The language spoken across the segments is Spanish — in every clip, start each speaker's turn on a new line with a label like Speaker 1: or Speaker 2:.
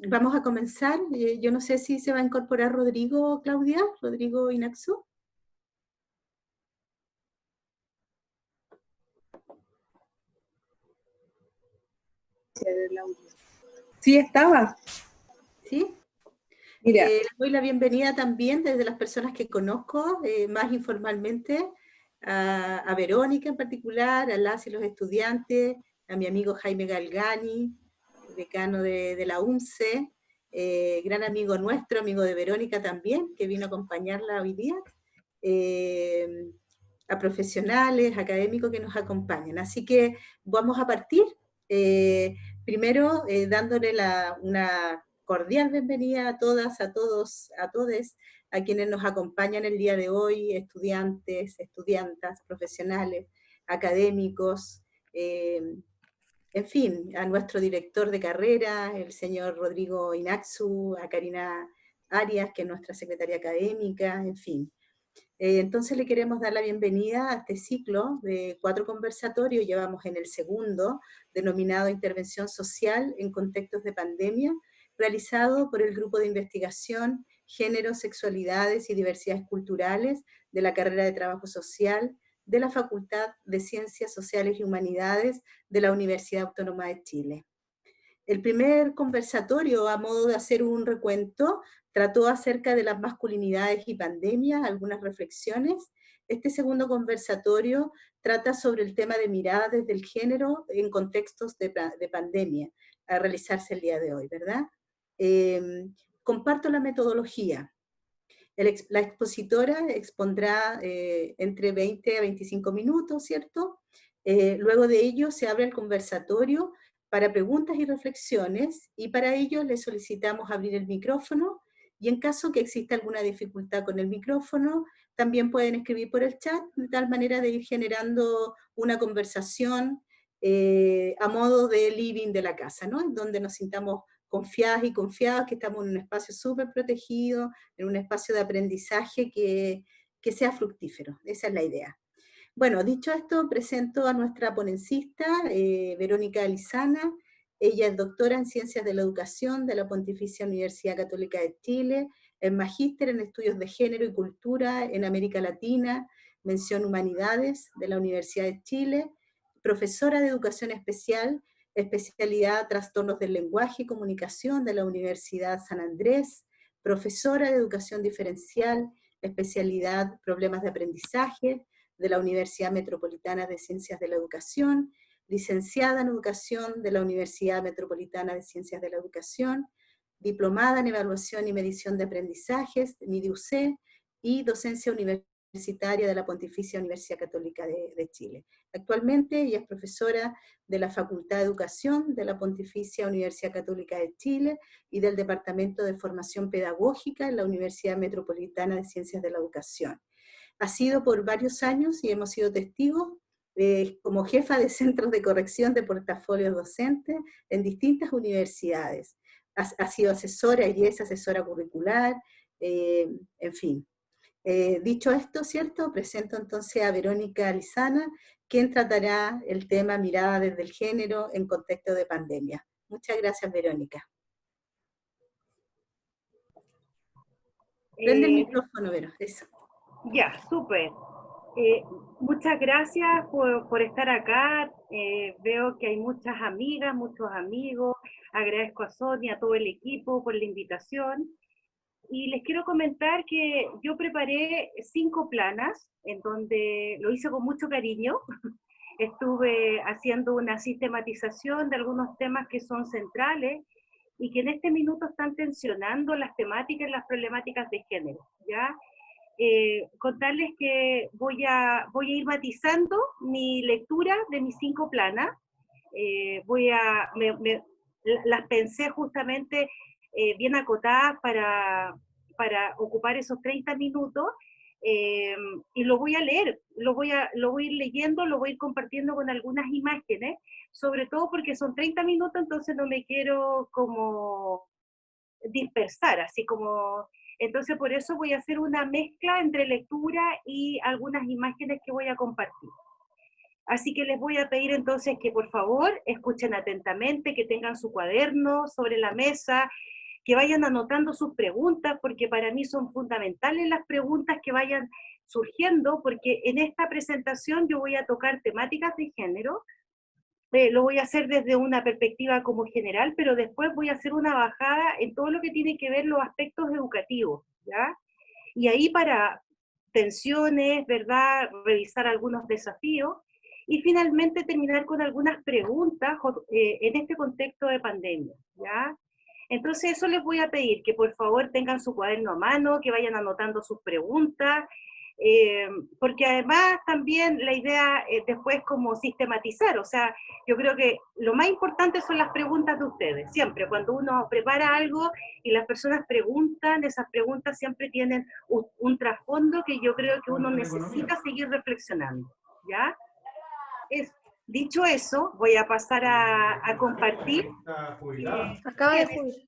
Speaker 1: Vamos a comenzar. Yo no sé si se va a incorporar Rodrigo, Claudia, Rodrigo Inaxu.
Speaker 2: Sí, estaba.
Speaker 1: ¿Sí?
Speaker 2: Mira,
Speaker 1: Les doy la bienvenida también desde las personas que conozco, más informalmente, a Verónica en particular, a las y los estudiantes, a mi amigo Jaime Galgani, decano de la UNCE, gran amigo nuestro, amigo de Verónica también, que vino a acompañarla hoy día, eh, a profesionales, académicos que nos acompañan. Así que vamos a partir, primero dándole una cordial bienvenida a todas, a todos, a todes, a quienes nos acompañan el día de hoy, estudiantes, estudiantas, profesionales, académicos, en fin, a nuestro director de carrera, el señor Rodrigo Inaxu, a Karina Arias, que es nuestra secretaria académica, en fin. Entonces le queremos dar la bienvenida a este ciclo de 4 conversatorios, llevamos en el segundo, denominado Intervención Social en Contextos de Pandemia, realizado por el Grupo de Investigación Género, Sexualidades y Diversidades Culturales de la carrera de Trabajo Social de la Facultad de Ciencias Sociales y Humanidades de la Universidad Autónoma de Chile. El primer conversatorio, a modo de hacer un recuento, trató acerca de las masculinidades y pandemias, algunas reflexiones. Este segundo conversatorio trata sobre el tema de miradas desde el género en contextos de pandemia, a realizarse el día de hoy, ¿verdad? Comparto la metodología. La expositora expondrá entre 20 a 25 minutos, ¿cierto? Luego de ello se abre el conversatorio para preguntas y reflexiones, y para ello le solicitamos abrir el micrófono, y en caso que exista alguna dificultad con el micrófono, también pueden escribir por el chat, de tal manera de ir generando una conversación a modo de living de la casa, ¿no? En donde nos sintamos confiadas y confiados que estamos en un espacio súper protegido, en un espacio de aprendizaje que sea fructífero. Esa es la idea. Bueno, dicho esto, presento a nuestra ponencista, Verónica Alizana. Ella es doctora en Ciencias de la Educación de la Pontificia Universidad Católica de Chile, es magíster en Estudios de Género y Cultura en América Latina, mención Humanidades de la Universidad de Chile, profesora de Educación Especial, especialidad Trastornos del Lenguaje y Comunicación de la Universidad San Andrés, profesora de Educación Diferencial, especialidad Problemas de Aprendizaje, de la Universidad Metropolitana de Ciencias de la Educación, licenciada en Educación de la Universidad Metropolitana de Ciencias de la Educación, diplomada en Evaluación y Medición de Aprendizajes, MIDIUC, y docencia universitaria de la Pontificia Universidad Católica de Chile. Actualmente ella es profesora de la Facultad de Educación de la Pontificia Universidad Católica de Chile y del Departamento de Formación Pedagógica en la Universidad Metropolitana de Ciencias de la Educación. Ha sido por varios años, y hemos sido testigos, como jefa de centros de corrección de portafolios docentes en distintas universidades. Ha sido asesora y es asesora curricular, en fin. Dicho esto, ¿cierto? Presento entonces a Verónica Alizana, quien tratará el tema mirada desde el género en contexto de pandemia. Muchas gracias, Verónica. Prende el
Speaker 3: Eh,
Speaker 1: micrófono, Vero, eso.
Speaker 3: ya, súper. Eh, Muchas gracias por estar acá. Veo que hay muchas amigas, muchos amigos. Agradezco a Sonia, a todo el equipo por la invitación. Y les quiero comentar que yo preparé 5 planas, en donde lo hice con mucho cariño. Estuve haciendo una sistematización de algunos temas que son centrales y que en este minuto están tensionando las temáticas y las problemáticas de género, ¿ya? Contarles que voy a ir matizando mi lectura de mis 5 planas. Las pensé justamente bien acotadas para ocupar esos 30 minutos, eh, y lo voy a leer, lo voy a ir leyendo, lo voy a ir compartiendo con algunas imágenes, sobre todo porque son 30 minutos, entonces no me quiero como dispersar, así como, entonces por eso voy a hacer una mezcla entre lectura y algunas imágenes que voy a compartir. Así que les voy a pedir entonces que por favor escuchen atentamente, que tengan su cuaderno sobre la mesa, que vayan anotando sus preguntas, porque para mí son fundamentales las preguntas que vayan surgiendo, porque en esta presentación yo voy a tocar temáticas de género, lo voy a hacer desde una perspectiva como general, pero después voy a hacer una bajada en todo lo que tiene que ver los aspectos educativos, ¿ya? Y ahí para tensiones, ¿verdad? Revisar algunos desafíos, y finalmente terminar con algunas preguntas en este contexto de pandemia, ¿ya? Entonces eso les voy a pedir, que por favor tengan su cuaderno a mano, que vayan anotando sus preguntas, porque además también la idea es después como sistematizar, o sea, yo creo que lo más importante son las preguntas de ustedes, siempre, cuando uno prepara algo y las personas preguntan, esas preguntas siempre tienen un trasfondo que yo creo que uno necesita seguir reflexionando, ¿ya? Dicho eso, voy a pasar a compartir.
Speaker 4: Acaba de jubilar.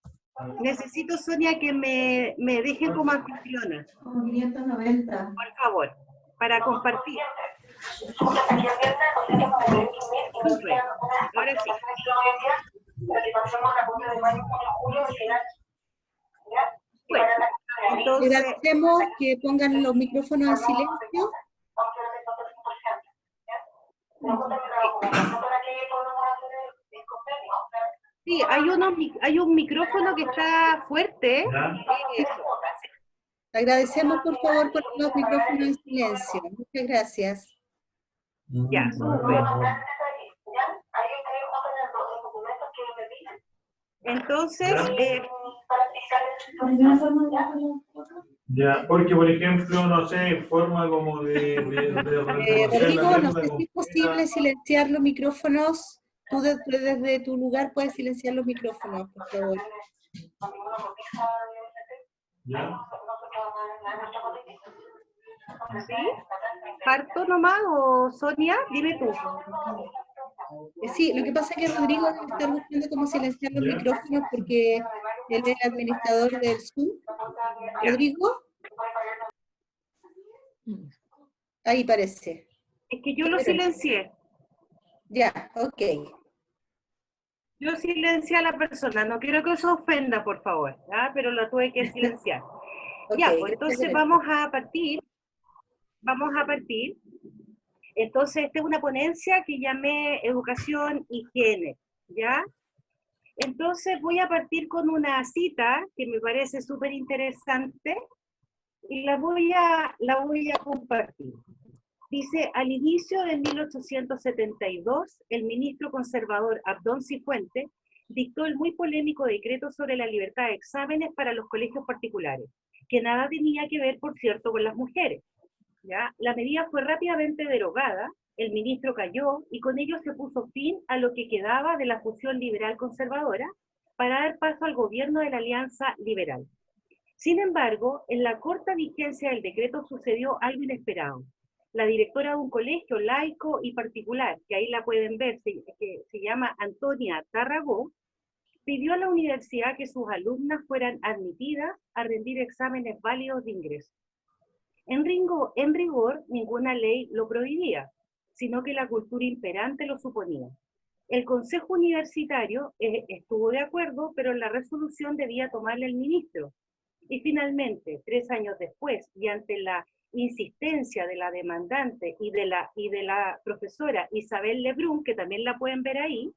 Speaker 3: Necesito, Sonia, que me deje como anfitriona.
Speaker 1: Como 590.
Speaker 3: Por favor, para compartir. Súper. Ahora sí. Bueno, entonces...
Speaker 1: Agradecemos que pongan los micrófonos en silencio.
Speaker 3: Sí, hay un micrófono que está fuerte.
Speaker 1: Agradecemos, por favor, por los micrófonos en silencio. Muchas gracias.
Speaker 3: Ya, súper. Entonces,
Speaker 5: ya, porque por ejemplo, no sé, forma como de
Speaker 1: Rodrigo, no sé si es posible silenciar los micrófonos. Tú desde tu lugar puedes silenciar los micrófonos, por favor.
Speaker 5: ¿Ya?
Speaker 3: ¿sí? ¿Parto nomás o Sonia? Dime tú.
Speaker 1: Sí, lo que pasa es que Rodrigo debe estar buscando cómo silenciar los micrófonos porque él es el administrador del Zoom. ¿Rodrigo? Ahí parece.
Speaker 3: Es que yo lo silencié.
Speaker 1: Ya, ok.
Speaker 3: Yo silencié a la persona, no quiero que eso ofenda, por favor, ¿ya? Pero la tuve que silenciar.
Speaker 1: Okay,
Speaker 3: ya, pues entonces vamos a partir. Entonces, esta es una ponencia que llamé Educación y Género, ¿ya? Entonces voy a partir con una cita que me parece súper interesante y la voy a compartir. Dice, al inicio de 1872, el ministro conservador Abdón Cifuentes dictó el muy polémico decreto sobre la libertad de exámenes para los colegios particulares, que nada tenía que ver, por cierto, con las mujeres. ¿Ya? La medida fue rápidamente derogada, el ministro cayó y con ello se puso fin a lo que quedaba de la fusión liberal-conservadora para dar paso al gobierno de la Alianza Liberal. Sin embargo, en la corta vigencia del decreto sucedió algo inesperado. La directora de un colegio laico y particular, que ahí la pueden ver, que se llama Antonia Tarragó, pidió a la universidad que sus alumnas fueran admitidas a rendir exámenes válidos de ingreso. En rigor, ninguna ley lo prohibía, sino que la cultura imperante lo suponía. El Consejo Universitario estuvo de acuerdo, pero la resolución debía tomarla el ministro. Y finalmente, 3 años después, y ante la insistencia de la demandante y de la profesora Isabel Lebrun, que también la pueden ver ahí,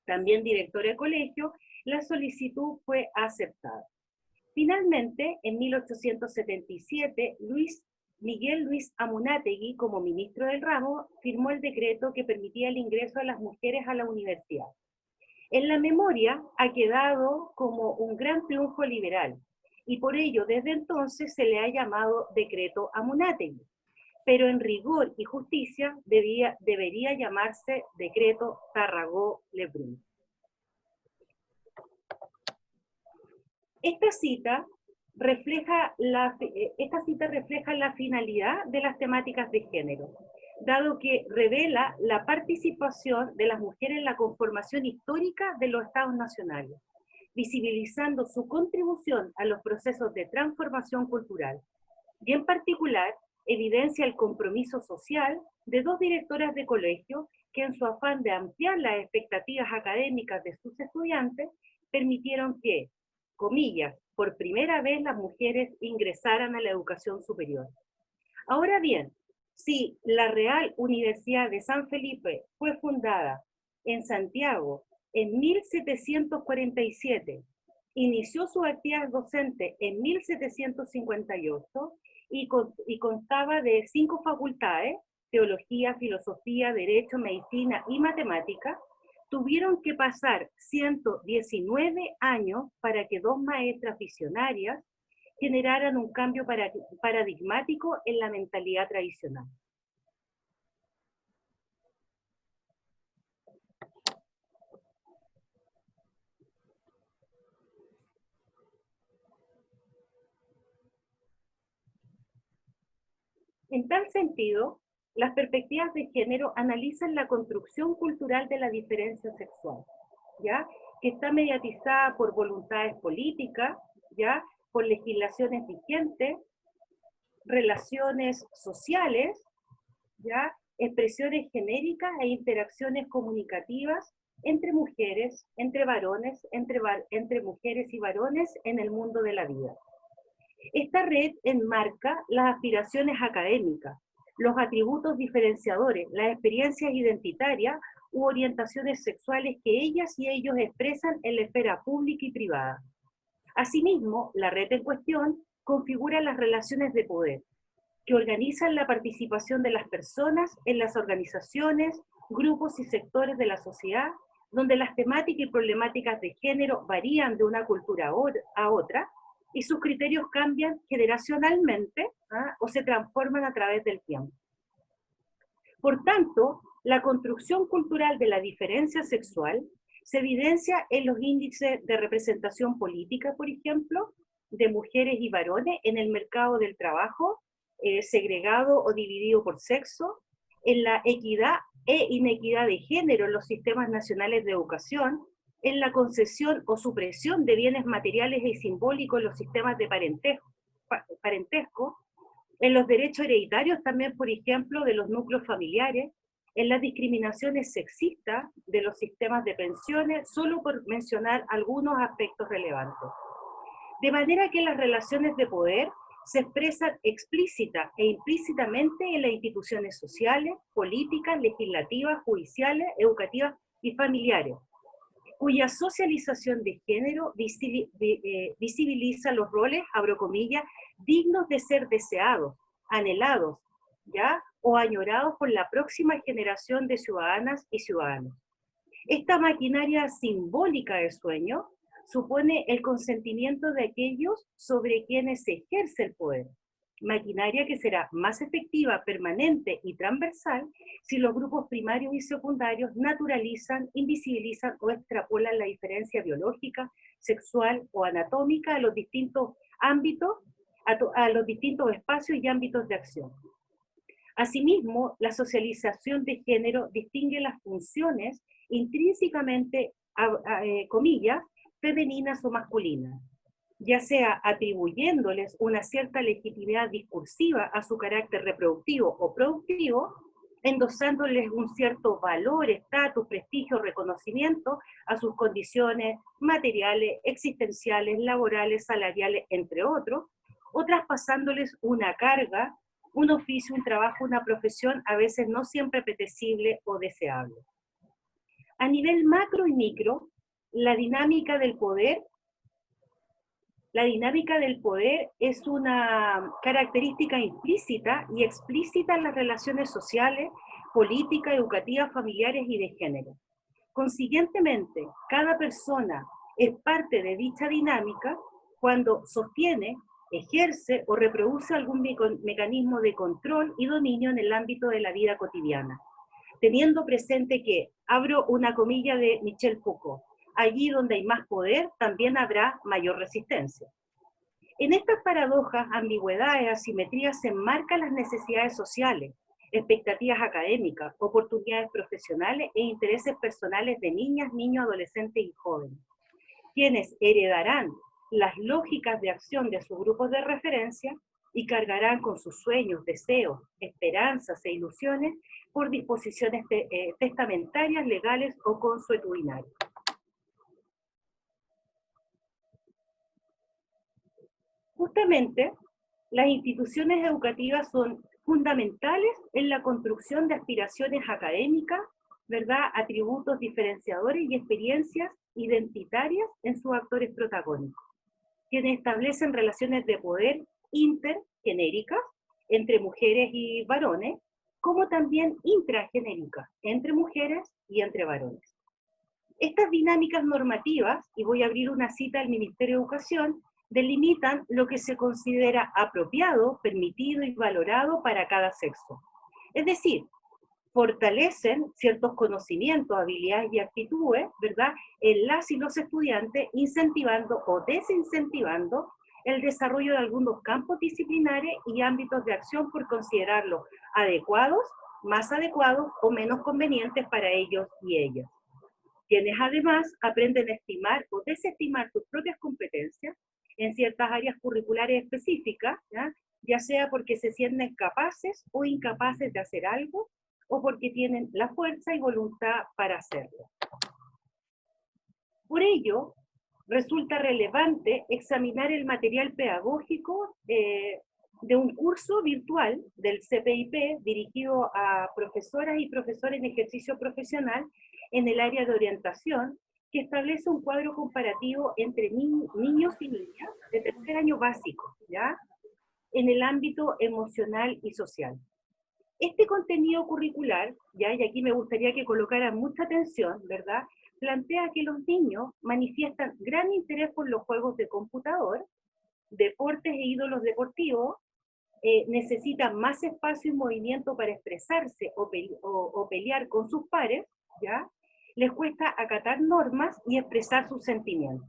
Speaker 3: también directora de colegio, la solicitud fue aceptada. Finalmente, en 1877, Miguel Luis Amunátegui, como ministro del ramo, firmó el decreto que permitía el ingreso a las mujeres a la universidad. En la memoria ha quedado como un gran triunfo liberal, y por ello desde entonces se le ha llamado decreto Amunátegui, pero en rigor y justicia debería llamarse decreto Tarragó-Lebrun. Esta cita refleja la finalidad de las temáticas de género, dado que revela la participación de las mujeres en la conformación histórica de los estados nacionales, visibilizando su contribución a los procesos de transformación cultural, y en particular evidencia el compromiso social de 2 directoras de colegio que en su afán de ampliar las expectativas académicas de sus estudiantes, permitieron que, comillas, por primera vez las mujeres ingresaran a la educación superior. Ahora bien, si la Real Universidad de San Felipe fue fundada en Santiago en 1747, inició su actividad docente en 1758 y constaba de 5 facultades, teología, filosofía, derecho, medicina y matemática, tuvieron que pasar 119 años para que 2 maestras visionarias generaran un cambio paradigmático en la mentalidad tradicional. En tal sentido, las perspectivas de género analizan la construcción cultural de la diferencia sexual, ¿ya? Que está mediatizada por voluntades políticas, ¿ya? Por legislaciones vigentes, relaciones sociales, ¿ya? Expresiones genéricas e interacciones comunicativas entre mujeres, entre varones, entre mujeres y varones en el mundo de la vida. Esta red enmarca las aspiraciones académicas, los atributos diferenciadores, las experiencias identitarias u orientaciones sexuales que ellas y ellos expresan en la esfera pública y privada. Asimismo, la red en cuestión configura las relaciones de poder, que organizan la participación de las personas en las organizaciones, grupos y sectores de la sociedad, donde las temáticas y problemáticas de género varían de una cultura a otra, y sus criterios cambian generacionalmente, o se transforman a través del tiempo. Por tanto, la construcción cultural de la diferencia sexual se evidencia en los índices de representación política, por ejemplo, de mujeres y varones en el mercado del trabajo, segregado o dividido por sexo, en la equidad e inequidad de género en los sistemas nacionales de educación, en la concesión o supresión de bienes materiales y simbólicos en los sistemas de parentesco, en los derechos hereditarios también, por ejemplo, de los núcleos familiares, en las discriminaciones sexistas de los sistemas de pensiones, solo por mencionar algunos aspectos relevantes. De manera que las relaciones de poder se expresan explícita e implícitamente en las instituciones sociales, políticas, legislativas, judiciales, educativas y familiares, cuya socialización de género visibiliza los roles, abro comillas, dignos de ser deseados, anhelados, ¿ya? O añorados por la próxima generación de ciudadanas y ciudadanos. Esta maquinaria simbólica del sueño supone el consentimiento de aquellos sobre quienes se ejerce el poder, maquinaria que será más efectiva, permanente y transversal si los grupos primarios y secundarios naturalizan, invisibilizan o extrapolan la diferencia biológica, sexual o anatómica a los distintos ámbitos, a los distintos espacios y ámbitos de acción. Asimismo, la socialización de género distingue las funciones intrínsecamente, comillas, femeninas o masculinas, ya sea atribuyéndoles una cierta legitimidad discursiva a su carácter reproductivo o productivo, endosándoles un cierto valor, estatus, prestigio, reconocimiento a sus condiciones materiales, existenciales, laborales, salariales, entre otros, o traspasándoles una carga, un oficio, un trabajo, una profesión, a veces no siempre apetecible o deseable. A nivel macro y micro, la dinámica del poder es una característica implícita y explícita en las relaciones sociales, políticas, educativas, familiares y de género. Consiguientemente, cada persona es parte de dicha dinámica cuando sostiene, ejerce o reproduce algún mecanismo de control y dominio en el ámbito de la vida cotidiana, teniendo presente que, abro una comilla de Michel Foucault, allí donde hay más poder, también habrá mayor resistencia. En estas paradojas, ambigüedades, asimetrías se enmarcan las necesidades sociales, expectativas académicas, oportunidades profesionales e intereses personales de niñas, niños, adolescentes y jóvenes, quienes heredarán las lógicas de acción de sus grupos de referencia, y cargarán con sus sueños, deseos, esperanzas e ilusiones por disposiciones testamentarias, legales o consuetudinarias. Justamente, las instituciones educativas son fundamentales en la construcción de aspiraciones académicas, ¿verdad?, atributos diferenciadores y experiencias identitarias en sus actores protagónicos, quienes establecen relaciones de poder intergenéricas entre mujeres y varones, como también intragenéricas entre mujeres y entre varones. Estas dinámicas normativas, y voy a abrir una cita del Ministerio de Educación, delimitan lo que se considera apropiado, permitido y valorado para cada sexo. Es decir, fortalecen ciertos conocimientos, habilidades y actitudes, ¿verdad?, en las y los estudiantes, incentivando o desincentivando el desarrollo de algunos campos disciplinares y ámbitos de acción por considerarlos adecuados, más adecuados o menos convenientes para ellos y ellas. Quienes además aprenden a estimar o desestimar sus propias competencias en ciertas áreas curriculares específicas, ya sea porque se sienten capaces o incapaces de hacer algo, o porque tienen la fuerza y voluntad para hacerlo. Por ello, resulta relevante examinar el material pedagógico de un curso virtual del CPIP dirigido a profesoras y profesores en ejercicio profesional en el área de orientación, que establece un cuadro comparativo entre niños y niñas de tercer año básico, ¿ya?, en el ámbito emocional y social. Este contenido curricular, ¿ya?, y aquí me gustaría que colocaran mucha atención, ¿verdad?, plantea que los niños manifiestan gran interés por los juegos de computador, deportes e ídolos deportivos, necesitan más espacio y movimiento para expresarse o pelear con sus pares, ¿ya?, les cuesta acatar normas y expresar sus sentimientos.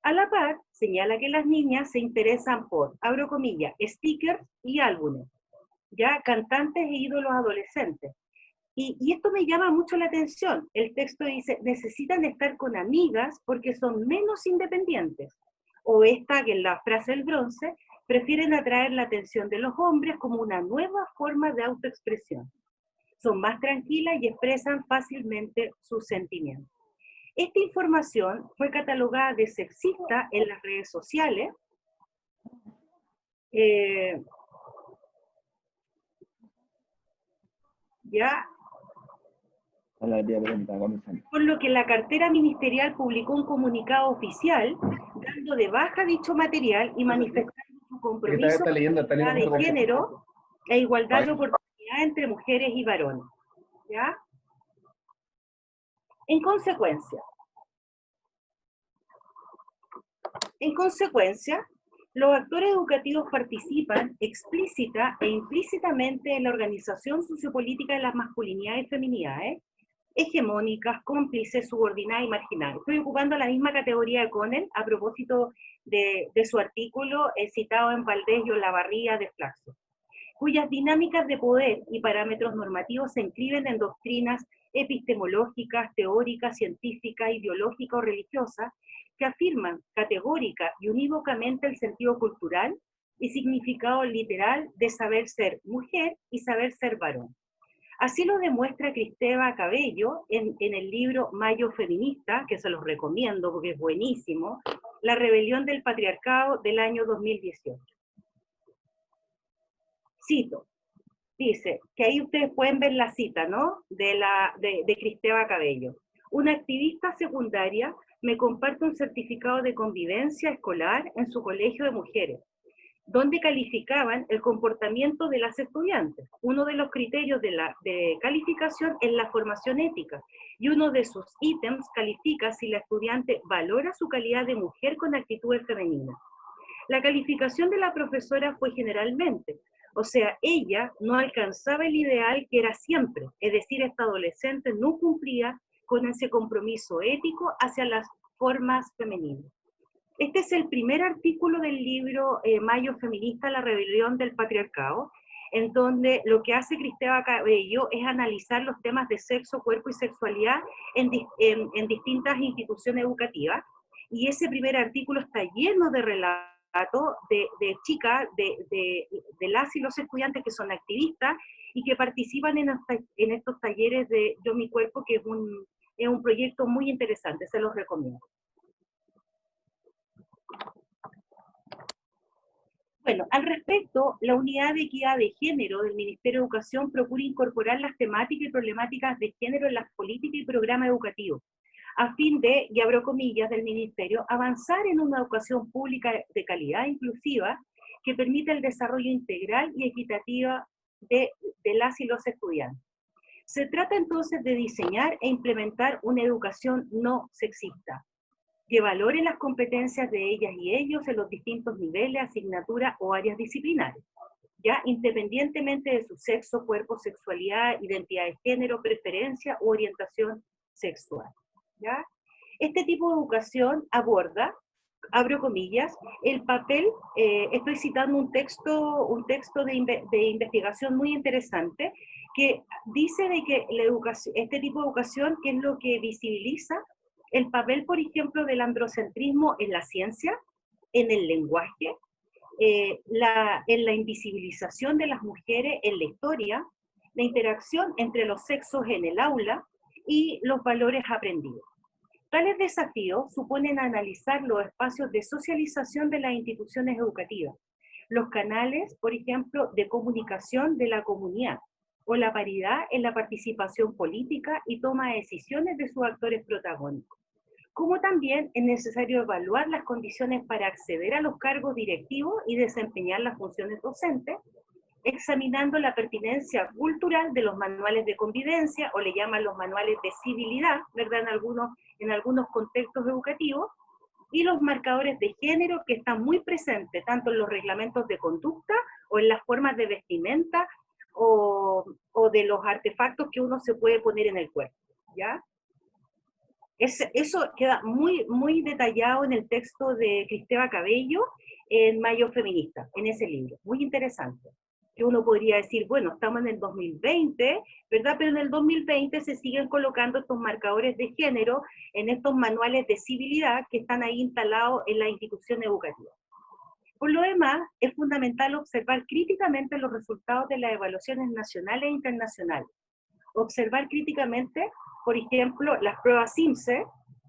Speaker 3: A la par, señala que las niñas se interesan por, abro comillas, stickers y álbumes, ya, cantantes e ídolos adolescentes. Y esto me llama mucho la atención. El texto dice, necesitan estar con amigas porque son menos independientes. O esta, que es la frase del bronce, prefieren atraer la atención de los hombres como una nueva forma de autoexpresión. Son más tranquilas y expresan fácilmente sus sentimientos. Esta información fue catalogada de sexista en las redes sociales, ya, por lo que la cartera ministerial publicó un comunicado oficial dando de baja dicho material y manifestando su compromiso con la igualdad de género e igualdad de oportunidad entre mujeres y varones, ¿ya? En consecuencia, los actores educativos participan explícita e implícitamente en la organización sociopolítica de las masculinidades y feminidades, hegemónicas, cómplices, subordinadas y marginales. Estoy ocupando la misma categoría de Connell a propósito de su artículo citado en Valdés y Olavarría de Flaxo, cuyas dinámicas de poder y parámetros normativos se inscriben en doctrinas epistemológicas, teóricas, científicas, ideológicas o religiosas, que afirman categórica y unívocamente el sentido cultural y significado literal de saber ser mujer y saber ser varón. Así lo demuestra Cristeva Cabello en el libro Mayo Feminista, que se los recomiendo porque es buenísimo, La rebelión del patriarcado del año 2018. Cito, dice, que ahí ustedes pueden ver la cita, ¿no?, de Cristeva Cabello. Una activista secundaria me comparte un certificado de convivencia escolar en su colegio de mujeres, donde calificaban el comportamiento de las estudiantes. Uno de los criterios de calificación es la formación ética, y uno de sus ítems califica si la estudiante valora su calidad de mujer con actitudes femeninas. La calificación de la profesora fue generalmente, o sea, ella no alcanzaba el ideal que era siempre, es decir, esta adolescente no cumplía con ese compromiso ético hacia las formas femeninas. Este es el primer artículo del libro Mayo Feminista, la rebelión del patriarcado, en donde lo que hace Cristeva Cabello es analizar los temas de sexo, cuerpo y sexualidad en distintas instituciones educativas, y ese primer artículo está lleno de relatos de chicas, de las y los estudiantes que son activistas y que participan en estos talleres de Yo Mi Cuerpo, que es un proyecto muy interesante, se los recomiendo. Bueno, al respecto, la Unidad de Equidad de Género del Ministerio de Educación procura incorporar las temáticas y problemáticas de género en las políticas y programas educativos, a fin de, y abro comillas del Ministerio, avanzar en una educación pública de calidad inclusiva que permita el desarrollo integral y equitativa de las y los estudiantes. Se trata entonces de diseñar e implementar una educación no sexista, que valore las competencias de ellas y ellos en los distintos niveles, asignaturas o áreas disciplinares, ya independientemente de su sexo, cuerpo, sexualidad, identidad de género, preferencia u orientación sexual. ¿Ya? Este tipo de educación aborda, abro comillas, el papel, estoy citando un texto de investigación muy interesante, que dice de que la educación, este tipo de educación, que es lo que visibiliza el papel, por ejemplo, del androcentrismo en la ciencia, en el lenguaje, en la invisibilización de las mujeres en la historia, la interacción entre los sexos en el aula y los valores aprendidos. Tales desafíos suponen analizar los espacios de socialización de las instituciones educativas, los canales, por ejemplo, de comunicación de la comunidad, o la paridad en la participación política y toma de decisiones de sus actores protagónicos. Como también es necesario evaluar las condiciones para acceder a los cargos directivos y desempeñar las funciones docentes, examinando la pertinencia cultural de los manuales de convivencia, o le llaman los manuales de civilidad, ¿verdad? En algunos contextos educativos, y los marcadores de género que están muy presentes, tanto en los reglamentos de conducta, o en las formas de vestimenta, o de los artefactos que uno se puede poner en el cuerpo, ¿ya? Eso queda muy, muy detallado en el texto de Cristeva Cabello, en Mayo Feminista, en ese libro, muy interesante. Que uno podría decir, bueno, estamos en el 2020, ¿verdad? Pero en el 2020 se siguen colocando estos marcadores de género en estos manuales de civilidad que están ahí instalados en la institución educativa. Por lo demás, es fundamental observar críticamente los resultados de las evaluaciones nacionales e internacionales. Observar críticamente, por ejemplo, las pruebas CIMSE,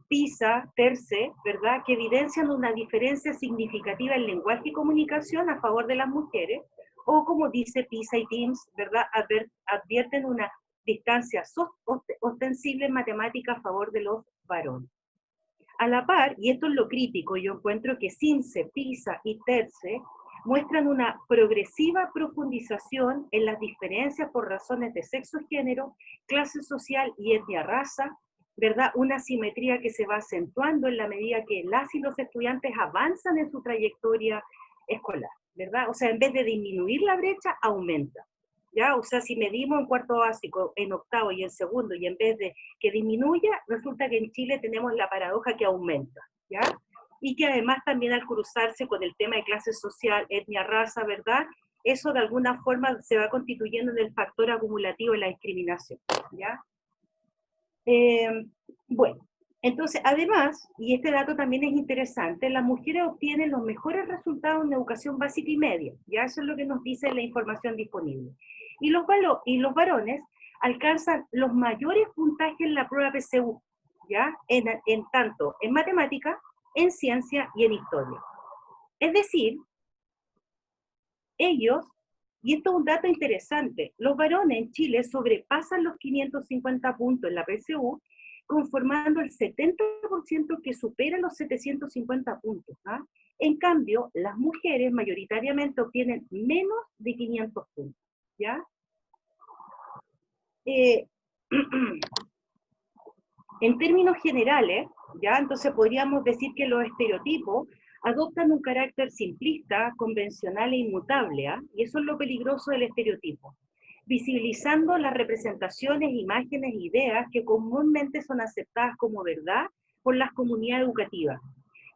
Speaker 3: PISA, TERCE, ¿verdad?, que evidencian una diferencia significativa en lenguaje y comunicación a favor de las mujeres, o como dice PISA y TIMSS, ¿verdad?, advierten una distancia ostensible en matemática a favor de los varones. A la par, y esto es lo crítico, yo encuentro que CIMSE, PISA y TERCE muestran una progresiva profundización en las diferencias por razones de sexo, género, clase social y etnia, raza, ¿verdad? Una simetría que se va acentuando en la medida que las y los estudiantes avanzan en su trayectoria escolar, ¿verdad? O sea, en vez de disminuir la brecha, aumenta, ¿ya? O sea, si medimos en cuarto básico, en octavo y en segundo, y en vez de que disminuya, resulta que en Chile tenemos la paradoja que aumenta, ¿ya? Y que además también al cruzarse con el tema de clase social, etnia, raza, ¿verdad? Eso de alguna forma se va constituyendo en el factor acumulativo de la discriminación, ¿ya? Bueno, entonces además, y este dato también es interesante, las mujeres obtienen los mejores resultados en educación básica y media, ¿ya? Eso es lo que nos dice la información disponible. Y los varones alcanzan los mayores puntajes en la prueba PSU, ¿ya? En tanto en matemática, en ciencia y en historia. Es decir, ellos, y esto es un dato interesante, los varones en Chile sobrepasan los 550 puntos en la PSU, conformando el 70% que supera los 750 puntos. ¿Ah? En cambio, las mujeres mayoritariamente obtienen menos de 500 puntos. ¿Ya? En términos generales, ¿ya? Entonces podríamos decir que los estereotipos adoptan un carácter simplista, convencional e inmutable, ¿eh? Y eso es lo peligroso del estereotipo, visibilizando las representaciones, imágenes e ideas que comúnmente son aceptadas como verdad por las comunidades educativas.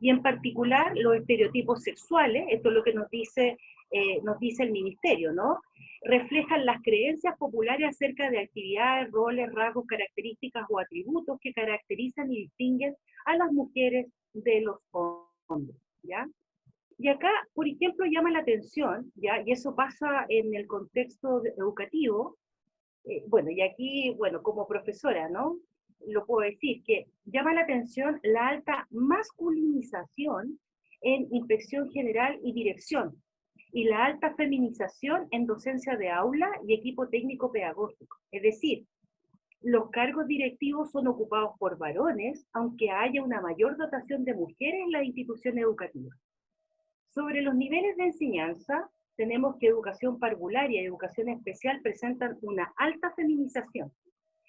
Speaker 3: Y en particular los estereotipos sexuales, esto es lo que nos dice el Ministerio, ¿no? Reflejan las creencias populares acerca de actividades, roles, rasgos, características o atributos que caracterizan y distinguen a las mujeres de los hombres, ¿ya? Y acá por ejemplo, llama la atención, ¿ya? Y eso pasa en el contexto educativo, bueno, y aquí, bueno, como profesora, ¿no? Lo puedo decir, que llama la atención la alta masculinización en inspección general y dirección, y la alta feminización en docencia de aula y equipo técnico pedagógico. Es decir, los cargos directivos son ocupados por varones, aunque haya una mayor dotación de mujeres en las instituciones educativas. Sobre los niveles de enseñanza, tenemos que educación parvularia y educación especial presentan una alta feminización.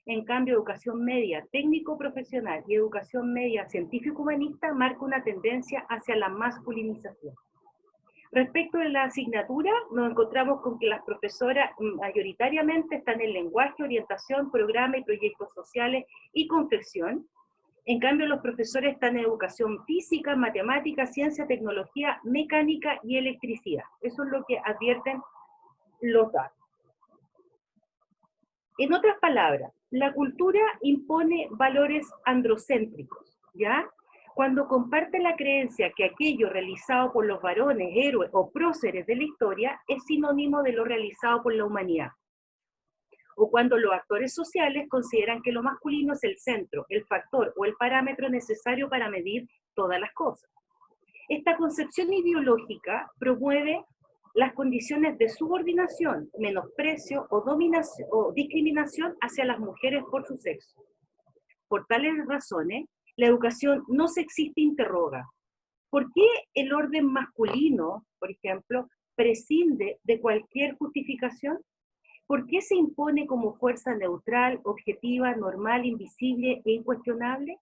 Speaker 3: En cambio, educación media técnico-profesional y educación media científico-humanista marca una tendencia hacia la masculinización. Respecto de la asignatura, nos encontramos con que las profesoras mayoritariamente están en lenguaje, orientación, programa y proyectos sociales y confección. En cambio, los profesores están en educación física, matemática, ciencia, tecnología, mecánica y electricidad. Eso es lo que advierten los datos. En otras palabras, la cultura impone valores androcéntricos, ¿ya? Cuando comparte la creencia que aquello realizado por los varones, héroes o próceres de la historia es sinónimo de lo realizado por la humanidad. O cuando los actores sociales consideran que lo masculino es el centro, el factor o el parámetro necesario para medir todas las cosas. Esta concepción ideológica promueve las condiciones de subordinación, menosprecio o dominación o discriminación hacia las mujeres por su sexo. Por tales razones, la educación no sexista interroga: ¿por qué el orden masculino, por ejemplo, prescinde de cualquier justificación? ¿Por qué se impone como fuerza neutral, objetiva, normal, invisible e incuestionable?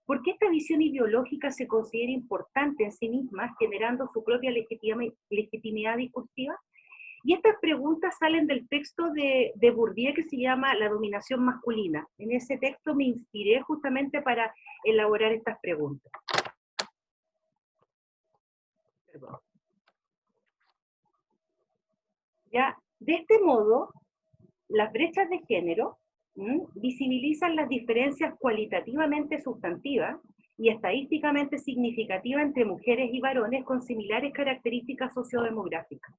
Speaker 3: ¿Por qué esta visión ideológica se considera importante en sí misma, generando su propia legitimidad discursiva? Y estas preguntas salen del texto de Bourdieu que se llama La dominación masculina. En ese texto me inspiré justamente para elaborar estas preguntas. Perdón. Ya, de este modo, las brechas de género visibilizan las diferencias cualitativamente sustantivas y estadísticamente significativas entre mujeres y varones con similares características sociodemográficas,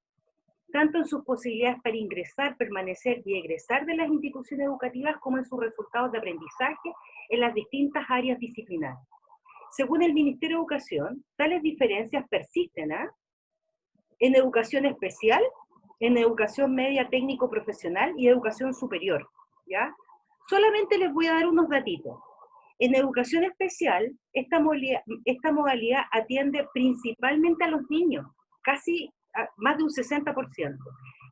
Speaker 3: tanto en sus posibilidades para ingresar, permanecer y egresar de las instituciones educativas como en sus resultados de aprendizaje en las distintas áreas disciplinares. Según el Ministerio de Educación, tales diferencias persisten en educación especial, en educación media técnico-profesional y educación superior, ¿ya? Solamente les voy a dar unos datitos. En educación especial, esta modalidad atiende principalmente a los niños, casi más de un 60%,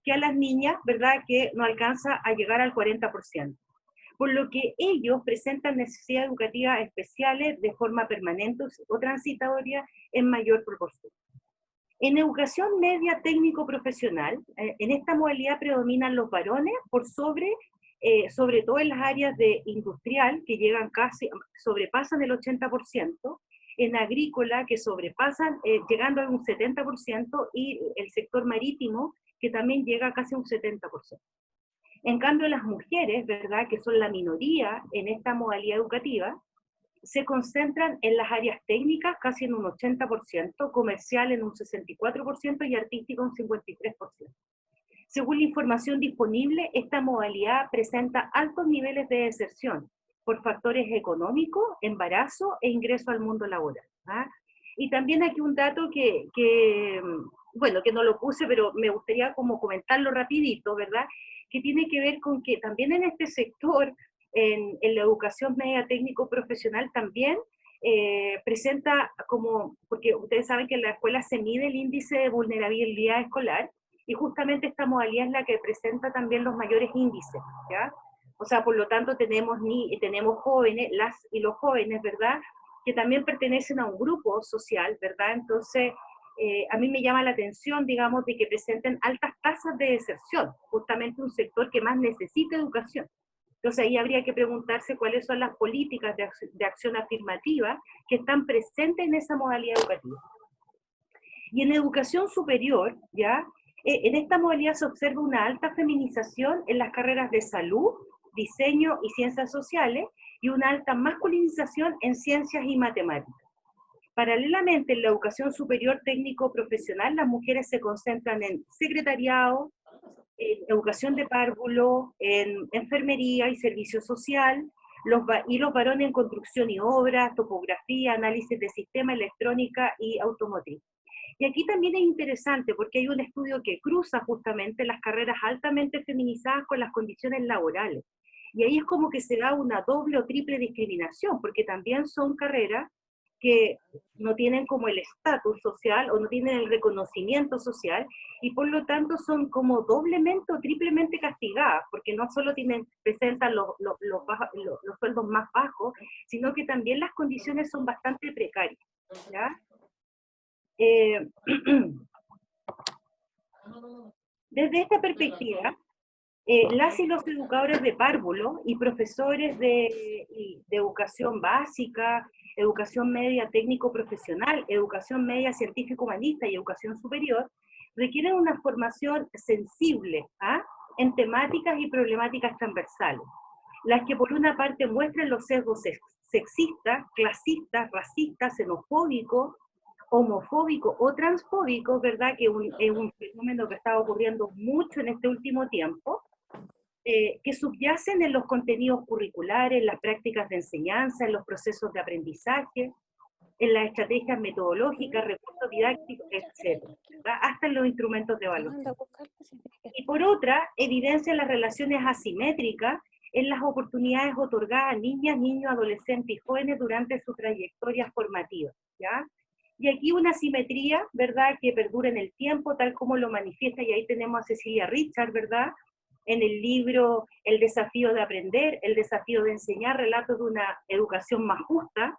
Speaker 3: que a las niñas, ¿verdad?, que no alcanza a llegar al 40%. Por lo que ellos presentan necesidades educativas especiales de forma permanente o transitoria en mayor proporción. En educación media técnico-profesional, en esta modalidad predominan los varones por sobre todo en las áreas de industrial, que sobrepasan el 80%, en agrícola, que sobrepasan, llegando a un 70%, y el sector marítimo, que también llega a casi un 70%. En cambio, las mujeres, ¿verdad?, que son la minoría en esta modalidad educativa, se concentran en las áreas técnicas casi en un 80%, comercial en un 64% y artístico un 53%. Según la información disponible, esta modalidad presenta altos niveles de deserción por factores económicos, embarazo e ingreso al mundo laboral. Y también aquí un dato bueno, que no lo puse, pero me gustaría como comentarlo rapidito, ¿verdad?, que tiene que ver con que también en este sector, en la educación media técnico-profesional también presenta como, porque ustedes saben que en la escuela se mide el índice de vulnerabilidad escolar, y justamente esta modalidad es la que presenta también los mayores índices, ¿ya? O sea, por lo tanto tenemos jóvenes, las y los jóvenes, ¿verdad?, que también pertenecen a un grupo social, ¿verdad? Entonces, a mí me llama la atención, digamos, de que presenten altas tasas de deserción, justamente un sector que más necesita educación. Entonces ahí habría que preguntarse cuáles son las políticas de acción afirmativa que están presentes en esa modalidad educativa. Y en educación superior, ¿ya?, en esta modalidad se observa una alta feminización en las carreras de salud, diseño y ciencias sociales, y una alta masculinización en ciencias y matemáticas. Paralelamente, en la educación superior técnico-profesional, las mujeres se concentran en secretariado, en educación de párvulo, en enfermería y servicio social, y los varones en construcción y obras, topografía, análisis de sistema, electrónica y automotriz. Y aquí también es interesante porque hay un estudio que cruza justamente las carreras altamente feminizadas con las condiciones laborales. Y ahí es como que se da una doble o triple discriminación, porque también son carreras que no tienen como el estatus social o no tienen el reconocimiento social, y por lo tanto son como doblemente o triplemente castigadas, porque no solo presentan los sueldos más bajos, sino que también las condiciones son bastante precarias, ¿ya? Desde esta perspectiva, las y los educadores de párvulo y profesores de educación básica, educación media técnico-profesional, educación media científico-humanista y educación superior, requieren una formación sensible en temáticas y problemáticas transversales, las que por una parte muestran los sesgos sexistas, clasistas, racistas, xenofóbicos, homofóbico o transfóbico, ¿verdad? Que es un fenómeno que está ocurriendo mucho en este último tiempo, que subyacen en los contenidos curriculares, en las prácticas de enseñanza, en los procesos de aprendizaje, en las estrategias metodológicas, recursos didácticos, etc., ¿verdad? Hasta en los instrumentos de evaluación. Y por otra, evidencia las relaciones asimétricas en las oportunidades otorgadas a niñas, niños, adolescentes y jóvenes durante su trayectoria formativa, ¿ya? Y aquí una asimetría, ¿verdad?, que perdura en el tiempo, tal como lo manifiesta, y ahí tenemos a Cecilia Richard, ¿verdad?, en el libro El desafío de aprender, el desafío de enseñar, relatos de una educación más justa.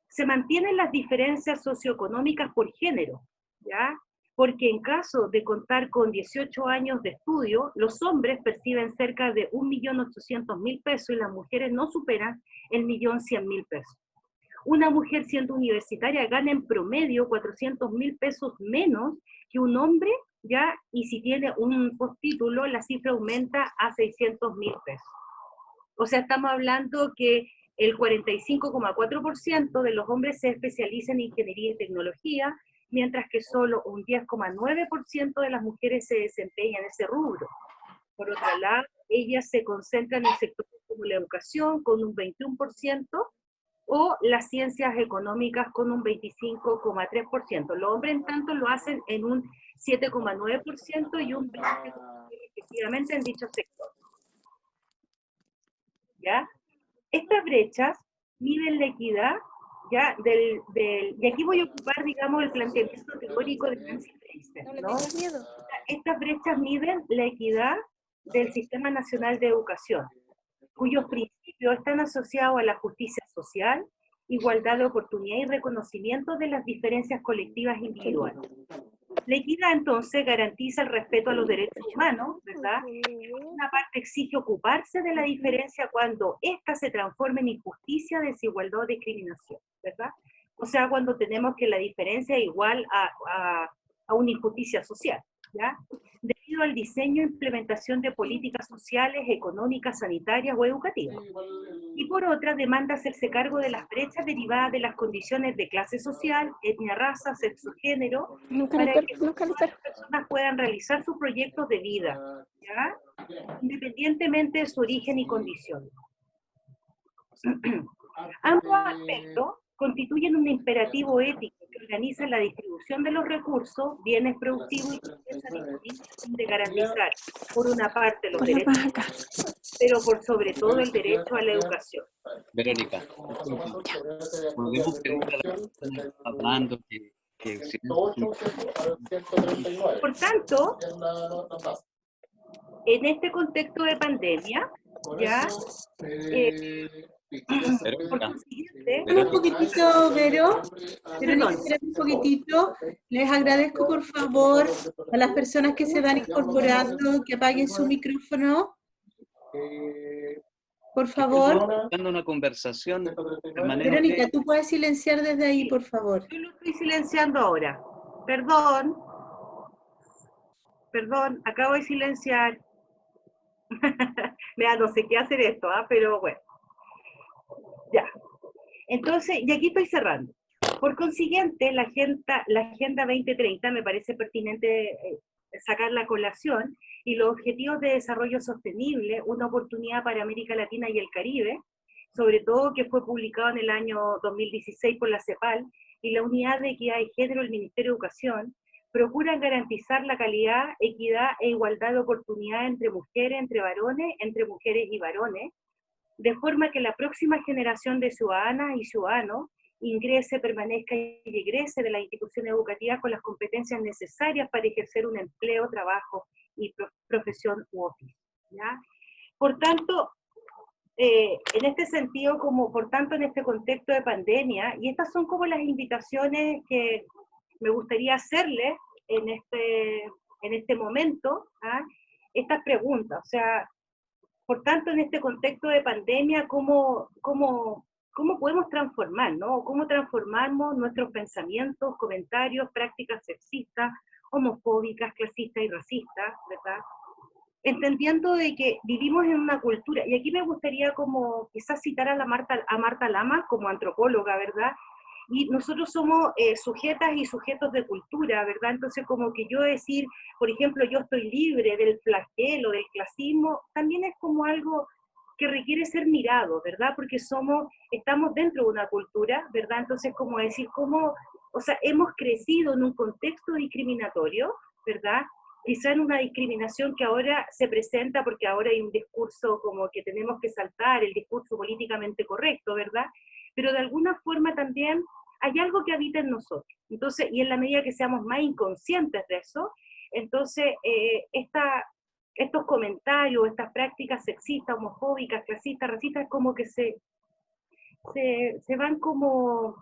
Speaker 3: Se mantienen las diferencias socioeconómicas por género, ¿ya? Porque en caso de contar con 18 años de estudio, los hombres perciben cerca de 1.800.000 pesos y las mujeres no superan el 1.100.000 pesos. Una mujer siendo universitaria gana en promedio 400.000 pesos menos que un hombre, ¿ya? Y si tiene un postítulo, la cifra aumenta a 600.000 pesos. O sea, estamos hablando que el 45,4% de los hombres se especializa en ingeniería y tecnología, mientras que solo un 10,9% de las mujeres se desempeñan en ese rubro. Por otro lado, ellas se concentran en sectores como la educación, con un 21%, o las ciencias económicas con un 25,3%. Los hombres, en tanto, lo hacen en un 7,9% y un 20% efectivamente en dicho sector. ¿Ya? Estas brechas miden la equidad, ¿ya? Y aquí voy a ocupar, digamos, el planteamiento teórico de Nancy Fraser, ¿no? Estas brechas miden la equidad del Sistema Nacional de Educación, cuyos principios están asociados a la justicia social, igualdad de oportunidad y reconocimiento de las diferencias colectivas e individuales. La equidad, entonces, garantiza el respeto a los derechos humanos, ¿verdad? Y por una parte exige ocuparse de la diferencia cuando ésta se transforma en injusticia, desigualdad o discriminación, ¿verdad? O sea, cuando tenemos que la diferencia es igual a una injusticia social, ¿ya? Debido al diseño e implementación de políticas sociales, económicas, sanitarias o educativas. Y por otra, demanda hacerse cargo de las brechas derivadas de las condiciones de clase social, etnia, raza, sexo, género, para que todas las personas puedan realizar sus proyectos de vida, ¿ya? Independientemente de su origen y condición. Ambos aspectos constituyen un imperativo ético que organiza la distribución de los recursos, bienes productivos y riqueza disponibles a fin de garantizar, por una parte, los derechos humanos, pero por sobre todo el derecho a la educación.
Speaker 6: Verónica, podemos pedirle a la persona que está hablando que
Speaker 3: por tanto, en este contexto de pandemia, ya
Speaker 1: un poquitito, Vero, un poquitito. Les agradezco, por favor, a las personas que se van incorporando, que apaguen su micrófono. Por favor.
Speaker 6: Dando una conversación permanente.
Speaker 1: Verónica, tú puedes silenciar desde ahí, por favor.
Speaker 3: Yo lo estoy silenciando ahora. Perdón. Perdón, acabo de silenciar. Mira, no sé qué hacer esto, pero bueno. Ya. Entonces, y aquí estoy cerrando. Por consiguiente, la Agenda 2030 me parece pertinente sacar la colación, y los Objetivos de Desarrollo Sostenible, una oportunidad para América Latina y el Caribe, sobre todo que fue publicado en el año 2016 por la CEPAL, y la Unidad de Equidad de Género del Ministerio de Educación, procuran garantizar la calidad, equidad e igualdad de oportunidades entre mujeres, entre varones, entre mujeres y varones, de forma que la próxima generación de ciudadanas y ciudadanos ingrese, permanezca y egrese de la institución educativa con las competencias necesarias para ejercer un empleo, trabajo y profesión u oficio, ¿ya? Por tanto, en este sentido, por tanto en este contexto de pandemia, y estas son como las invitaciones que me gustaría hacerles en este momento, ¿ah? Estas preguntas, o sea, por tanto, en este contexto de pandemia, ¿cómo podemos transformar, ¿no? ¿Cómo transformamos nuestros pensamientos, comentarios, prácticas sexistas, homofóbicas, clasistas y racistas, ¿verdad? Entendiendo de que vivimos en una cultura, y aquí me gustaría como quizás citar a Marta Lamas como antropóloga, ¿verdad? Y nosotros somos sujetas y sujetos de cultura, ¿verdad? Entonces como que yo decir, por ejemplo, yo estoy libre del flagelo, del clasismo, también es como algo que requiere ser mirado, ¿verdad? Porque estamos dentro de una cultura, ¿verdad? Entonces como decir, o sea, hemos crecido en un contexto discriminatorio, ¿verdad? Quizá en una discriminación que ahora se presenta porque ahora hay un discurso como que tenemos que saltar, el discurso políticamente correcto, ¿verdad? Pero de alguna forma también hay algo que habita en nosotros. Entonces, y en la medida que seamos más inconscientes de eso, entonces estos comentarios, estas prácticas sexistas, homofóbicas, clasistas, racistas, como que se van como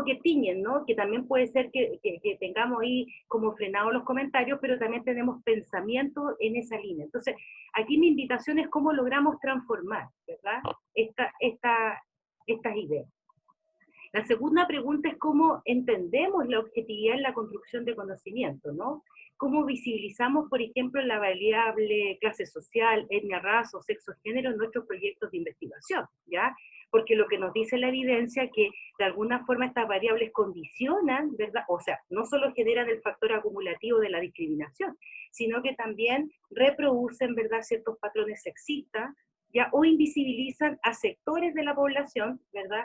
Speaker 3: que tiñen, ¿no? Que también puede ser que tengamos ahí como frenados los comentarios, pero también tenemos pensamientos en esa línea. Entonces, aquí mi invitación es cómo logramos transformar, ¿verdad? Estas ideas. La segunda pregunta es cómo entendemos la objetividad en la construcción de conocimiento, ¿no? Cómo visibilizamos, por ejemplo, la variable clase social, etnia, raza o sexo, género en nuestros proyectos de investigación, ¿ya? Porque lo que nos dice la evidencia es que de alguna forma estas variables condicionan, ¿verdad? O sea, no solo generan el factor acumulativo de la discriminación, sino que también reproducen, ¿verdad?, ciertos patrones sexistas, ¿ya? O invisibilizan a sectores de la población, ¿verdad?,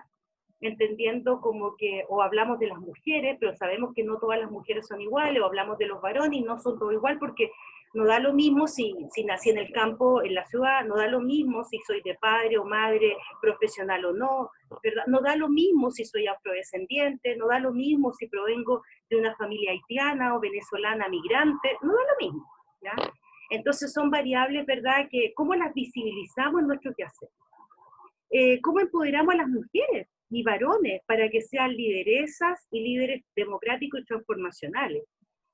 Speaker 3: entendiendo como que, o hablamos de las mujeres, pero sabemos que no todas las mujeres son iguales, o hablamos de los varones y no son todos igual, porque no da lo mismo si nací en el campo, en la ciudad, no da lo mismo si soy de padre o madre profesional o no, ¿verdad? No da lo mismo si soy afrodescendiente, no da lo mismo si provengo de una familia haitiana o venezolana migrante, no da lo mismo, ¿ya? Entonces son variables, ¿verdad?, que cómo las visibilizamos en nuestro quehacer. ¿Cómo empoderamos a las mujeres y varones para que sean lideresas y líderes democráticos y transformacionales?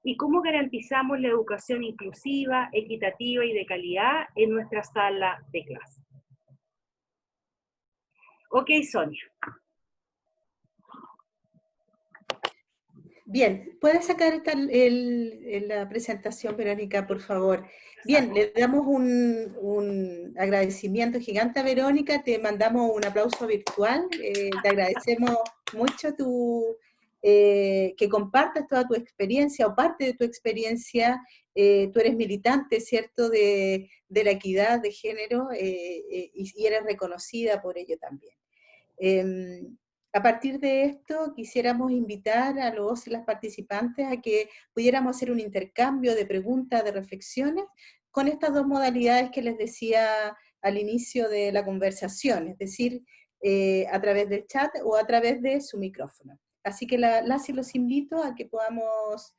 Speaker 3: ¿Y cómo garantizamos la educación inclusiva, equitativa y de calidad en nuestra sala de clase? Ok, Sonia.
Speaker 1: Bien, ¿puedes sacar la presentación, Verónica, por favor? Bien, le damos un agradecimiento gigante a Verónica, te mandamos un aplauso virtual, te agradecemos mucho que compartas toda tu experiencia o parte de tu experiencia. Tú eres militante, ¿cierto?, de la equidad de género y eres reconocida por ello también. A partir de esto, quisiéramos invitar a los y las participantes a que pudiéramos hacer un intercambio de preguntas, de reflexiones, con estas dos modalidades que les decía al inicio de la conversación, es decir, a través del chat o a través de su micrófono. Así que las y los invito a que podamos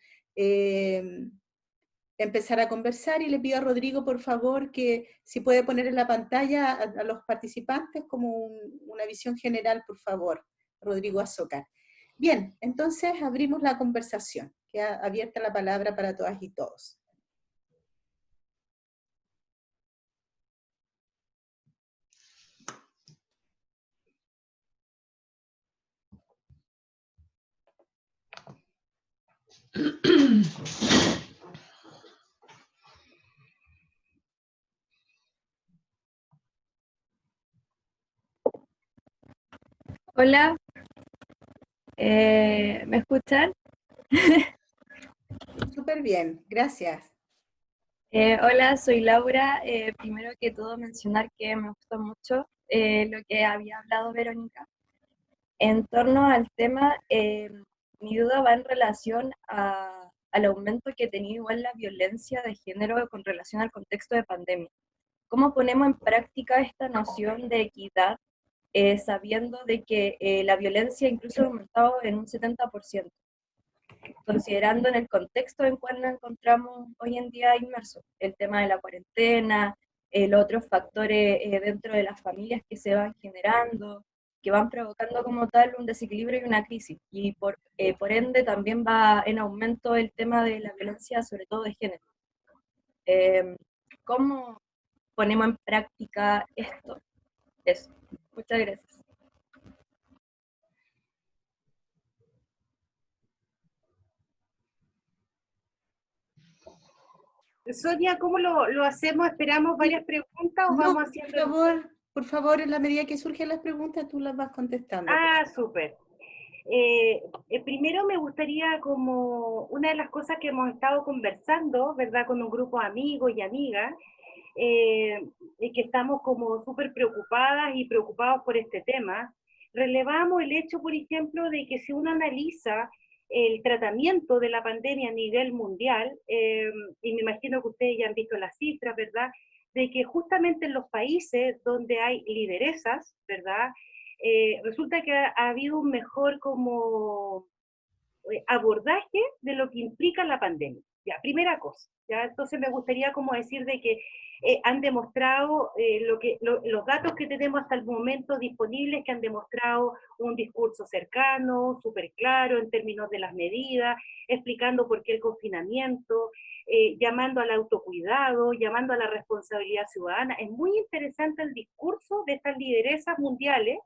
Speaker 1: empezar a conversar, y le pido a Rodrigo, por favor, que si puede poner en la pantalla a los participantes como una visión general, por favor. Rodrigo Azócar. Bien, entonces abrimos la conversación. Queda abierta la palabra para todas y todos.
Speaker 4: Hola. ¿Me escuchan?
Speaker 1: Súper bien, gracias.
Speaker 4: Hola, soy Laura. Primero que todo mencionar que me gustó mucho lo que había hablado Verónica. En torno al tema, mi duda va en relación al aumento que ha tenido igual la violencia de género con relación al contexto de pandemia. ¿Cómo ponemos en práctica esta noción de equidad sabiendo de que la violencia incluso ha aumentado en un 70%? Considerando en el contexto en cual nos encontramos hoy en día inmersos, el tema de la cuarentena, los otros factores dentro de las familias que se van generando, que van provocando como tal un desequilibrio y una crisis, y por ende también va en aumento el tema de la violencia, sobre todo de género. ¿Cómo ponemos en práctica esto? Eso. Muchas gracias.
Speaker 3: Sonia, ¿cómo lo hacemos? ¿Esperamos varias preguntas o vamos haciendo?
Speaker 1: Por favor, en la medida que surgen las preguntas, tú las vas contestando.
Speaker 3: Ah, súper. Primero me gustaría, como una de las cosas que hemos estado conversando, ¿verdad? Con un grupo de amigos y amigas, es que estamos como súper preocupadas y preocupados por este tema. Relevamos el hecho, por ejemplo, de que si uno analiza el tratamiento de la pandemia a nivel mundial, y me imagino que ustedes ya han visto las cifras, ¿verdad? De que justamente en los países donde hay lideresas, ¿verdad? Resulta que ha habido un mejor como abordaje de lo que implica la pandemia. Ya, primera cosa. ¿Ya? Entonces me gustaría como decir de que han demostrado los datos que tenemos hasta el momento disponibles, que han demostrado un discurso cercano, súper claro en términos de las medidas, explicando por qué el confinamiento, llamando al autocuidado, llamando a la responsabilidad ciudadana. Es muy interesante el discurso de estas lideresas mundiales,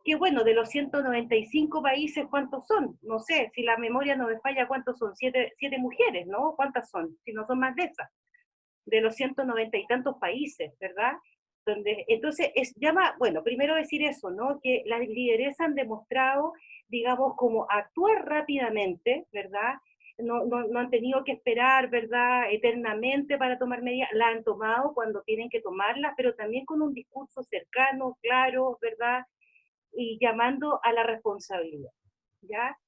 Speaker 3: que bueno, de los 195 países, ¿cuántos son? No sé, si la memoria no me falla, ¿cuántos son? Siete mujeres, ¿no? ¿Cuántas son? Si no son más de esas, de los 190 y tantos países, ¿verdad? Entonces, bueno, primero decir eso, ¿no? Que las lideresas han demostrado, digamos, como actuar rápidamente, ¿verdad? No han tenido que esperar, ¿verdad?, eternamente para tomar medidas, la han tomado cuando tienen que tomarlas, pero también con un discurso cercano, claro, ¿verdad?, y llamando a la responsabilidad, ¿ya?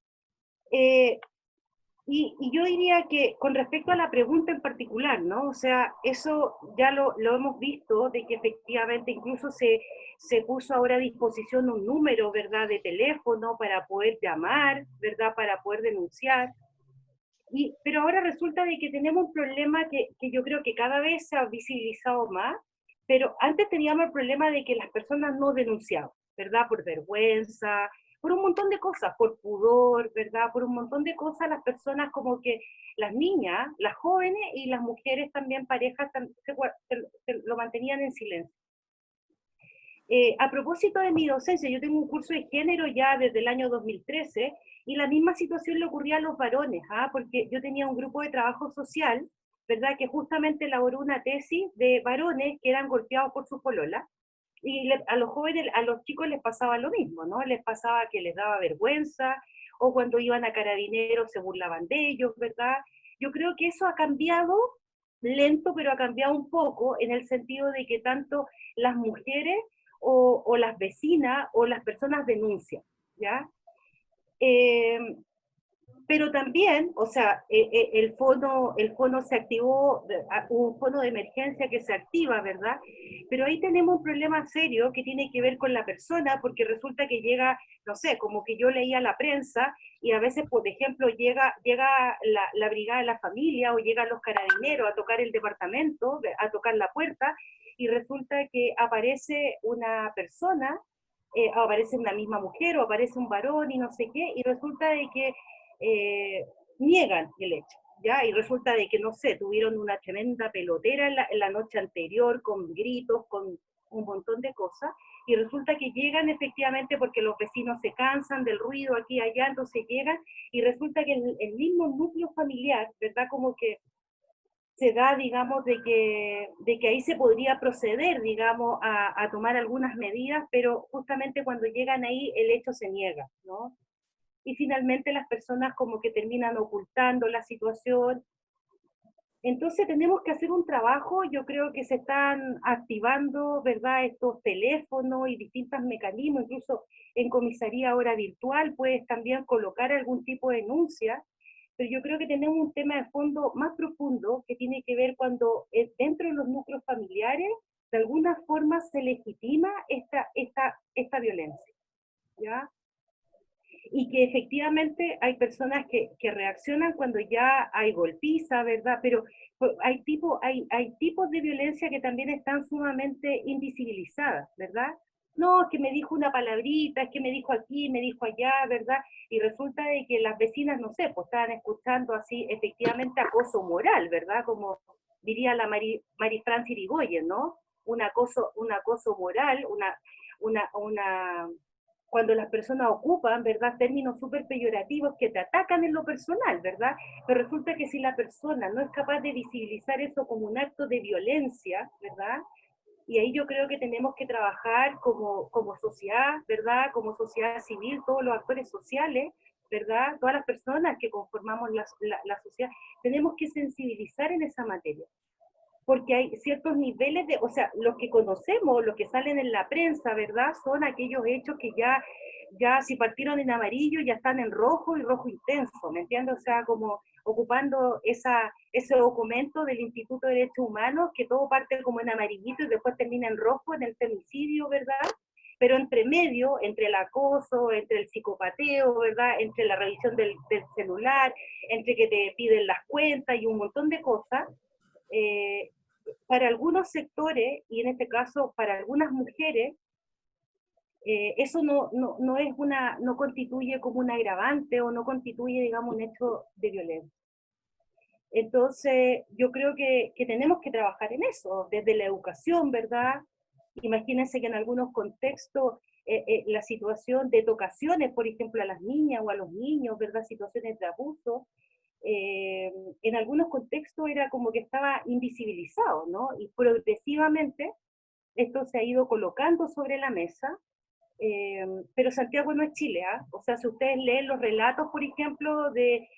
Speaker 3: Y yo diría que con respecto a la pregunta en particular, ¿no? O sea, eso ya lo hemos visto, de que efectivamente incluso se puso ahora a disposición un número, ¿verdad?, de teléfono para poder llamar, ¿verdad?, para poder denunciar. Pero ahora resulta de que tenemos un problema que yo creo que cada vez se ha visibilizado más, pero antes teníamos el problema de que las personas no denunciaban, ¿verdad? Por vergüenza, por un montón de cosas, por pudor, ¿verdad? Por un montón de cosas las personas como que las niñas, las jóvenes y las mujeres también parejas lo mantenían en silencio. A propósito de mi docencia, yo tengo un curso de género ya desde el año 2013 y la misma situación le ocurría a los varones, porque yo tenía un grupo de trabajo social, ¿verdad?, que justamente elaboró una tesis de varones que eran golpeados por su polola, y a los jóvenes, a los chicos les pasaba lo mismo, ¿no? Les pasaba que les daba vergüenza, o cuando iban a carabineros se burlaban de ellos, ¿verdad? Yo creo que eso ha cambiado, lento, pero ha cambiado un poco, en el sentido de que tanto las mujeres o las vecinas o las personas denuncian, ¿ya? Pero también, o sea, el fono se activó, un fono de emergencia que se activa, ¿verdad? Pero ahí tenemos un problema serio que tiene que ver con la persona, porque resulta que llega, no sé, como que yo leía la prensa y a veces, por ejemplo, llega la brigada de la familia o llegan los carabineros a tocar el departamento, a tocar la puerta, y resulta que aparece una persona, aparece una misma mujer o aparece un varón y no sé qué, y resulta de que niegan el hecho, ¿ya? Y resulta de que, no sé, tuvieron una tremenda pelotera en la noche anterior, con gritos, con un montón de cosas, y resulta que llegan efectivamente porque los vecinos se cansan del ruido aquí y allá, entonces llegan, y resulta que el mismo núcleo familiar, ¿verdad?, como que se da, digamos, de que ahí se podría proceder, digamos, a tomar algunas medidas, pero justamente cuando llegan ahí el hecho se niega, ¿no? y finalmente las personas como que terminan ocultando la situación. Entonces tenemos que hacer un trabajo, yo creo que se están activando, ¿verdad?, estos teléfonos y distintos mecanismos, incluso en comisaría ahora virtual puedes también colocar algún tipo de denuncia, pero yo creo que tenemos un tema de fondo más profundo que tiene que ver cuando dentro de los núcleos familiares de alguna forma se legitima esta violencia, ¿ya? Y que efectivamente hay personas que reaccionan cuando ya hay golpiza, ¿verdad? Pero hay tipos de violencia que también están sumamente invisibilizadas, ¿verdad? No, es que me dijo una palabrita, es que me dijo aquí, me dijo allá, ¿verdad? Y resulta de que las vecinas, no sé, pues estaban escuchando así, efectivamente, acoso moral, ¿verdad? Como diría la Marifran Irigoyen, ¿no? Un acoso moral, cuando las personas ocupan, ¿verdad?, términos súper peyorativos que te atacan en lo personal, ¿verdad? Pero resulta que si la persona no es capaz de visibilizar eso como un acto de violencia, ¿verdad? Y ahí yo creo que tenemos que trabajar como sociedad, ¿verdad?, como sociedad civil, todos los actores sociales, ¿verdad?, todas las personas que conformamos la sociedad, tenemos que sensibilizar en esa materia. Porque hay ciertos niveles de, o sea, los que conocemos, los que salen en la prensa, ¿verdad?, son aquellos hechos que ya si partieron en amarillo, ya están en rojo y rojo intenso, ¿me entiendes? O sea, como ocupando ese documento del Instituto de Derechos Humanos, que todo parte como en amarillito y después termina en rojo, en el femicidio, ¿verdad? Pero entre medio, entre el acoso, entre el psicopateo, ¿verdad?, entre la revisión del celular, entre que te piden las cuentas y un montón de cosas, para algunos sectores, y en este caso para algunas mujeres, eso no constituye como un agravante o no constituye, digamos, un hecho de violencia. Entonces, yo creo que tenemos que trabajar en eso, desde la educación, ¿verdad? Imagínense que en algunos contextos la situación de tocaciones, por ejemplo, a las niñas o a los niños, ¿verdad?, situaciones de abuso, en algunos contextos era como que estaba invisibilizado, ¿no? Y progresivamente esto se ha ido colocando sobre la mesa, pero Santiago no es Chile, ¿ah? O sea, si ustedes leen los relatos, por ejemplo, de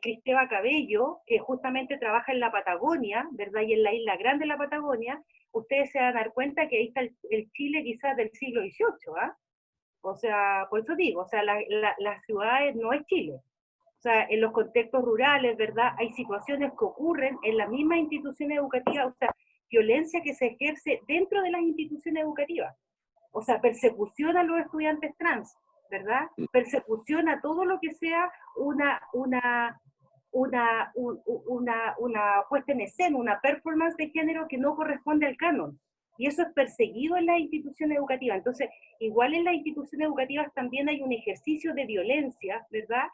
Speaker 3: Cristeva Cabello, que justamente trabaja en la Patagonia, ¿verdad? Y en la isla grande de la Patagonia, ustedes se van a dar cuenta que ahí está el Chile quizás del siglo XVIII, ¿ah? O sea, por eso digo, o sea, las ciudades no es Chile. O sea, en los contextos rurales, ¿verdad?, hay situaciones que ocurren en las mismas instituciones educativas, o sea, violencia que se ejerce dentro de las instituciones educativas. O sea, persecución a los estudiantes trans, ¿verdad? Persecución a todo lo que sea una puesta en escena, una performance de género que no corresponde al canon. Y eso es perseguido en las instituciones educativas. Entonces, igual en las instituciones educativas también hay un ejercicio de violencia, ¿verdad?,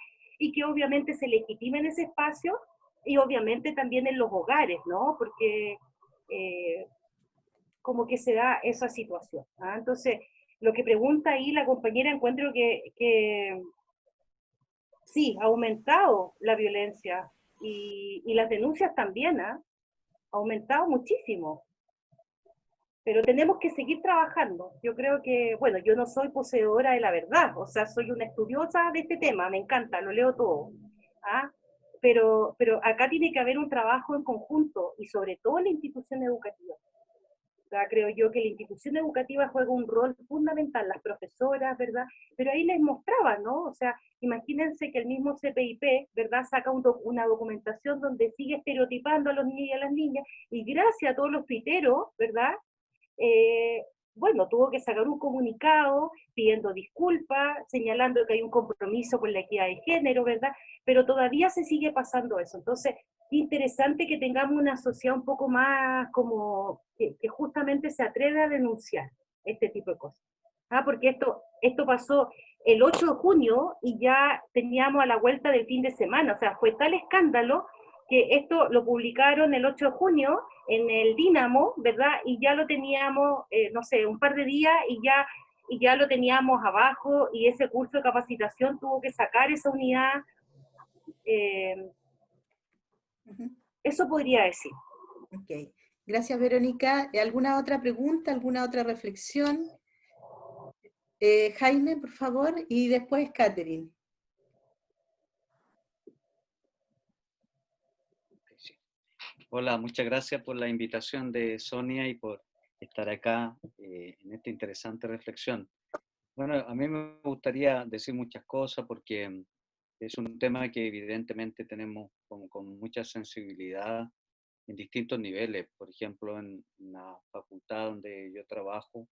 Speaker 3: y que obviamente se legitima en ese espacio, y obviamente también en los hogares, ¿no? Porque como que se da esa situación, ¿ah? Entonces, lo que pregunta ahí la compañera, encuentro que sí, ha aumentado la violencia, y las denuncias también, ¿ah? Ha aumentado muchísimo. Pero tenemos que seguir trabajando. Yo creo que, bueno, yo no soy poseedora de la verdad, o sea, soy una estudiosa de este tema, me encanta, lo leo todo, ¿ah? Pero acá tiene que haber un trabajo en conjunto, y sobre todo en la institución educativa. O sea, creo yo que la institución educativa juega un rol fundamental, las profesoras, ¿verdad? Pero ahí les mostraba, ¿no? O sea, imagínense que el mismo CPIP, ¿verdad?, saca una documentación donde sigue estereotipando a los niños y a las niñas, y gracias a todos los tuiteros, ¿verdad?, bueno, tuvo que sacar un comunicado pidiendo disculpas, señalando que hay un compromiso con la equidad de género, ¿verdad? Pero todavía se sigue pasando eso. Entonces, interesante que tengamos una sociedad un poco más como que justamente se atreve a denunciar este tipo de cosas. ¿Ah? Porque esto pasó el 8 de junio y ya teníamos a la vuelta del fin de semana. O sea, fue tal escándalo que esto lo publicaron el 8 de junio en el Dínamo, ¿verdad? Y ya lo teníamos, no sé, un par de días y ya lo teníamos abajo, y ese curso de capacitación tuvo que sacar esa unidad. Eso podría decir.
Speaker 1: Ok. Gracias, Verónica. ¿Alguna otra pregunta, alguna otra reflexión? Jaime, por favor, y después Catherine.
Speaker 6: Sí. Hola, muchas gracias por la invitación de Sonia y por estar acá en esta interesante reflexión. Bueno, a mí me gustaría decir muchas cosas porque es un tema que evidentemente tenemos con mucha sensibilidad en distintos niveles. Por ejemplo, en la facultad donde yo trabajo,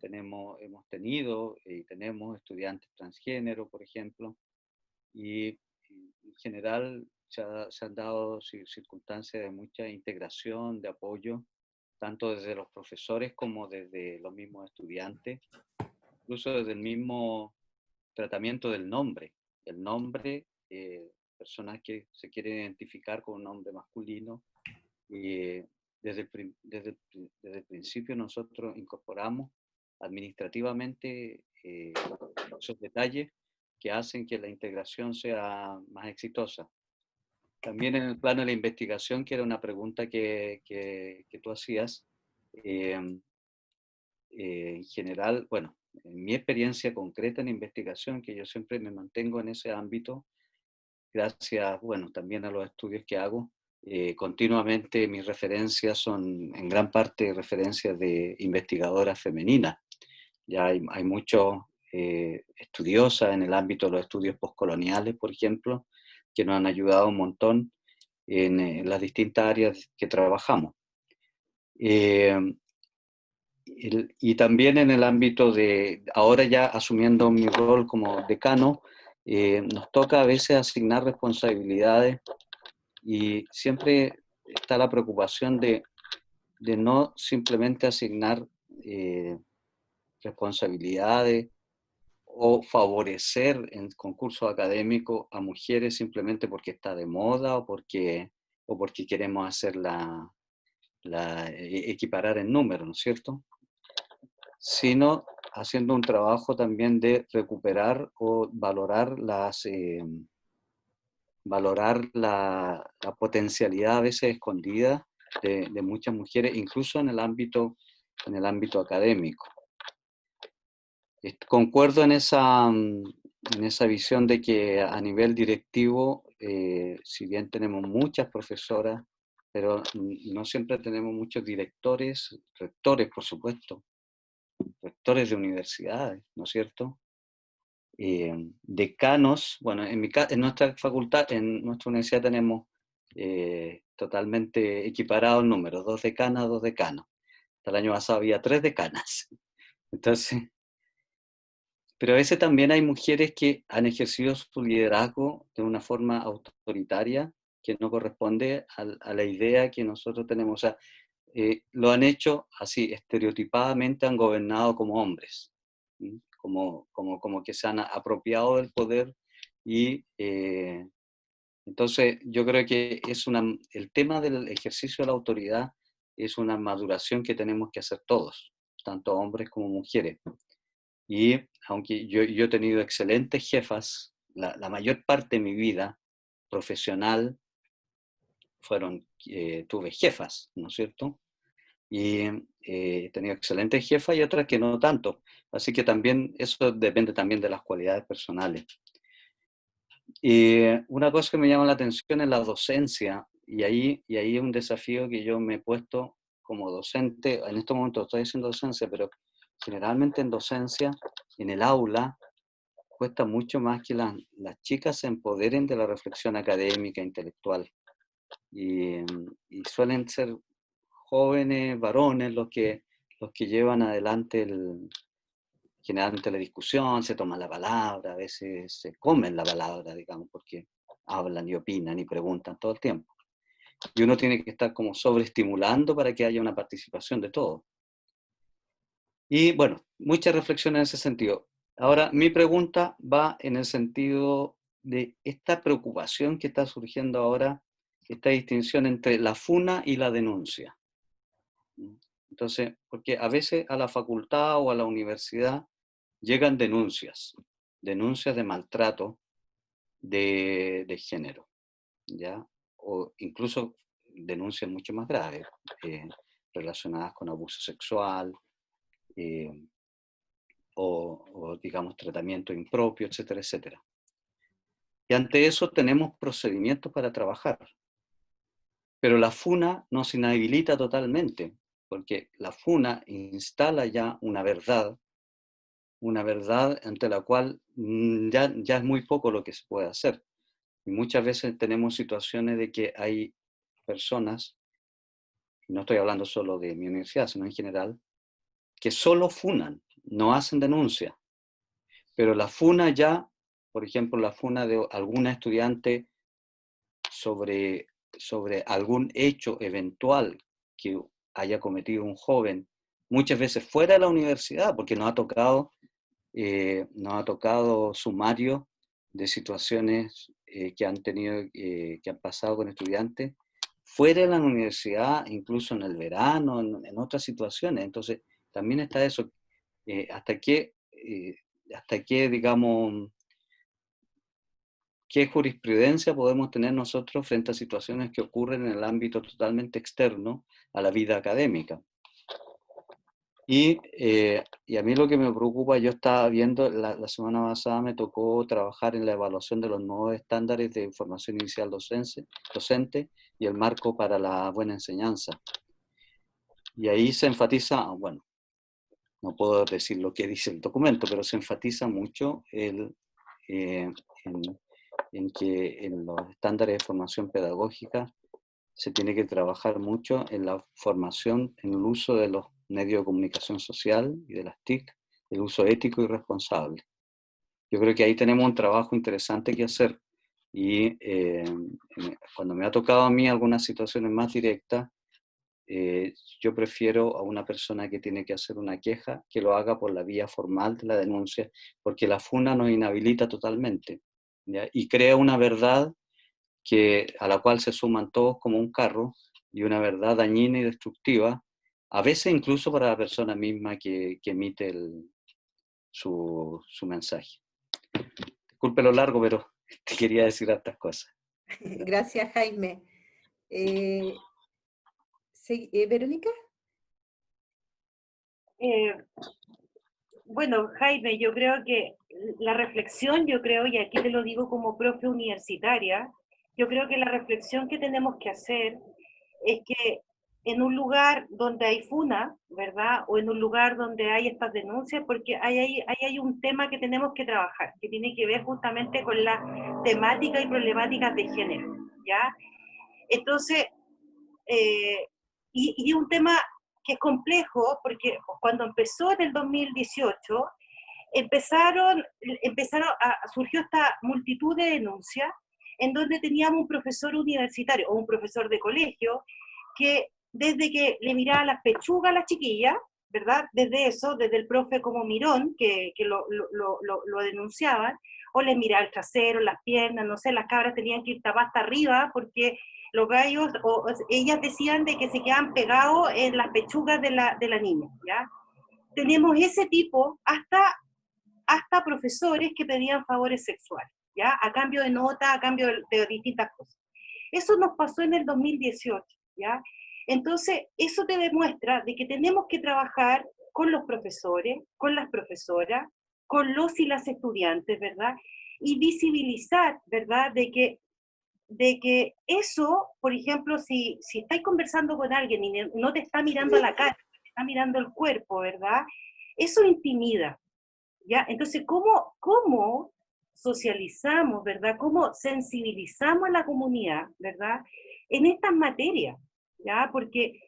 Speaker 6: hemos tenido y tenemos estudiantes transgénero, por ejemplo, y en general se han dado circunstancias de mucha integración, de apoyo, tanto desde los profesores como desde los mismos estudiantes, incluso desde el mismo tratamiento del nombre. El nombre, personas que se quieren identificar con un nombre masculino, desde el principio nosotros incorporamos administrativamente esos detalles que hacen que la integración sea más exitosa. También en el plano de la investigación, que era una pregunta que tú hacías, en general, bueno, en mi experiencia concreta en investigación, que yo siempre me mantengo en ese ámbito, gracias, bueno, también a los estudios que hago, continuamente mis referencias son en gran parte referencias de investigadoras femeninas. Ya hay muchos estudiosas en el ámbito de los estudios postcoloniales, por ejemplo, que nos han ayudado un montón en las distintas áreas que trabajamos. Y también en el ámbito de, ahora ya asumiendo mi rol como decano, nos toca a veces asignar responsabilidades y siempre está la preocupación de no simplemente asignar responsabilidades o favorecer en concursos académicos a mujeres simplemente porque está de moda o porque queremos hacerla equiparar en número, ¿no es cierto? Sino haciendo un trabajo también de recuperar o valorar la potencialidad a veces escondida de muchas mujeres, incluso en el ámbito académico. Concuerdo en esa visión de que a nivel directivo, si bien tenemos muchas profesoras, pero no siempre tenemos muchos directores, rectores, por supuesto, rectores de universidades, ¿no es cierto? Decanos, bueno, en nuestra facultad, en nuestra universidad tenemos totalmente equiparados números, 2 decanas, 2 decanos. Hasta el año pasado había 3 decanas. Entonces, pero a veces también hay mujeres que han ejercido su liderazgo de una forma autoritaria que no corresponde a la idea que nosotros tenemos. O sea, lo han hecho así, estereotipadamente han gobernado como hombres, ¿sí? Como que se han apropiado del poder y entonces yo creo que el tema del ejercicio de la autoridad es una maduración que tenemos que hacer todos, tanto hombres como mujeres. Y aunque yo he tenido excelentes jefas, la mayor parte de mi vida profesional tuve jefas, ¿no es cierto? Y he tenido excelentes jefas y otras que no tanto. Así que también eso depende también de las cualidades personales. Y una cosa que me llama la atención es la docencia, y ahí es un desafío que yo me he puesto como docente. En estos momentos estoy haciendo docencia, pero generalmente en docencia, en el aula, cuesta mucho más que las chicas se empoderen de la reflexión académica, intelectual. Y suelen ser jóvenes, varones, los que llevan adelante generalmente la discusión, se toman la palabra, a veces se comen la palabra, digamos, porque hablan y opinan y preguntan todo el tiempo. Y uno tiene que estar como sobreestimulando para que haya una participación de todos. Y bueno, muchas reflexiones en ese sentido. Ahora, mi pregunta va en el sentido de esta preocupación que está surgiendo ahora, esta distinción entre la funa y la denuncia. Entonces, porque a veces a la facultad o a la universidad llegan denuncias de maltrato de género, ¿ya? O incluso denuncias mucho más graves, relacionadas con abuso sexual, o digamos tratamiento impropio, etcétera, etcétera. Y ante eso tenemos procedimientos para trabajar. Pero la FUNA nos inhabilita totalmente, porque la FUNA instala ya una verdad ante la cual ya es muy poco lo que se puede hacer. Y muchas veces tenemos situaciones de que hay personas, y no estoy hablando solo de mi universidad, sino en general, que solo funan, no hacen denuncia. Pero la FUNA ya, por ejemplo, la FUNA de alguna estudiante sobre algún hecho eventual que haya cometido un joven, muchas veces fuera de la universidad, porque nos ha tocado sumario de situaciones que han tenido, que han pasado con estudiantes, fuera de la universidad, incluso en el verano, en otras situaciones. Entonces, también está eso, hasta qué, digamos, qué jurisprudencia podemos tener nosotros frente a situaciones que ocurren en el ámbito totalmente externo a la vida académica. Y a mí lo que me preocupa, yo estaba viendo, la semana pasada me tocó trabajar en la evaluación de los nuevos estándares de formación inicial docente y el marco para la buena enseñanza. Y ahí se enfatiza, bueno, no puedo decir lo que dice el documento, pero se enfatiza mucho en que en los estándares de formación pedagógica se tiene que trabajar mucho en la formación, en el uso de los medios de comunicación social y de las TIC, el uso ético y responsable. Yo creo que ahí tenemos un trabajo interesante que hacer y cuando me ha tocado a mí algunas situaciones más directas, yo prefiero a una persona que tiene que hacer una queja que lo haga por la vía formal de la denuncia, porque la FUNA nos inhabilita totalmente, ¿ya? Y crea una verdad a la cual se suman todos como un carro, y una verdad dañina y destructiva, a veces incluso para la persona misma que emite su mensaje. Disculpe lo largo, pero te quería decir estas cosas.
Speaker 1: Gracias, Jaime. ¿Verónica?
Speaker 3: Bueno, Jaime, yo creo que la reflexión, y aquí te lo digo como profe universitaria, yo creo que la reflexión que tenemos que hacer es que en un lugar donde hay FUNA, ¿verdad? O en un lugar donde hay estas denuncias, porque ahí hay un tema que tenemos que trabajar, que tiene que ver justamente con la temática y problemáticas de género, ¿ya? Entonces, y un tema que es complejo, porque cuando empezó en el 2018, surgió esta multitud de denuncias en donde teníamos un profesor universitario o un profesor de colegio que desde que le miraba las pechugas a las chiquillas, ¿verdad? Desde el profe como Mirón, que lo denunciaban, o les miraba el trasero, las piernas, no sé, las cabras tenían que ir tapadas hasta arriba porque los gallos, ellas decían de que se quedaban pegados en las pechugas de la niña, ¿ya? Tenemos ese tipo hasta profesores que pedían favores sexuales, ¿ya? A cambio de nota, a cambio de distintas cosas. Eso nos pasó en el 2018, ¿ya? Entonces, eso te demuestra de que tenemos que trabajar con los profesores, con las profesoras, con los y las estudiantes, ¿verdad? Y visibilizar, ¿verdad? De que eso, por ejemplo, si estáis conversando con alguien y no te está mirando a la cara, te está mirando el cuerpo, ¿verdad? Eso intimida, ¿ya? Entonces, ¿cómo socializamos, ¿verdad? ¿Cómo sensibilizamos a la comunidad, ¿verdad? En estas materias, ¿ya? Porque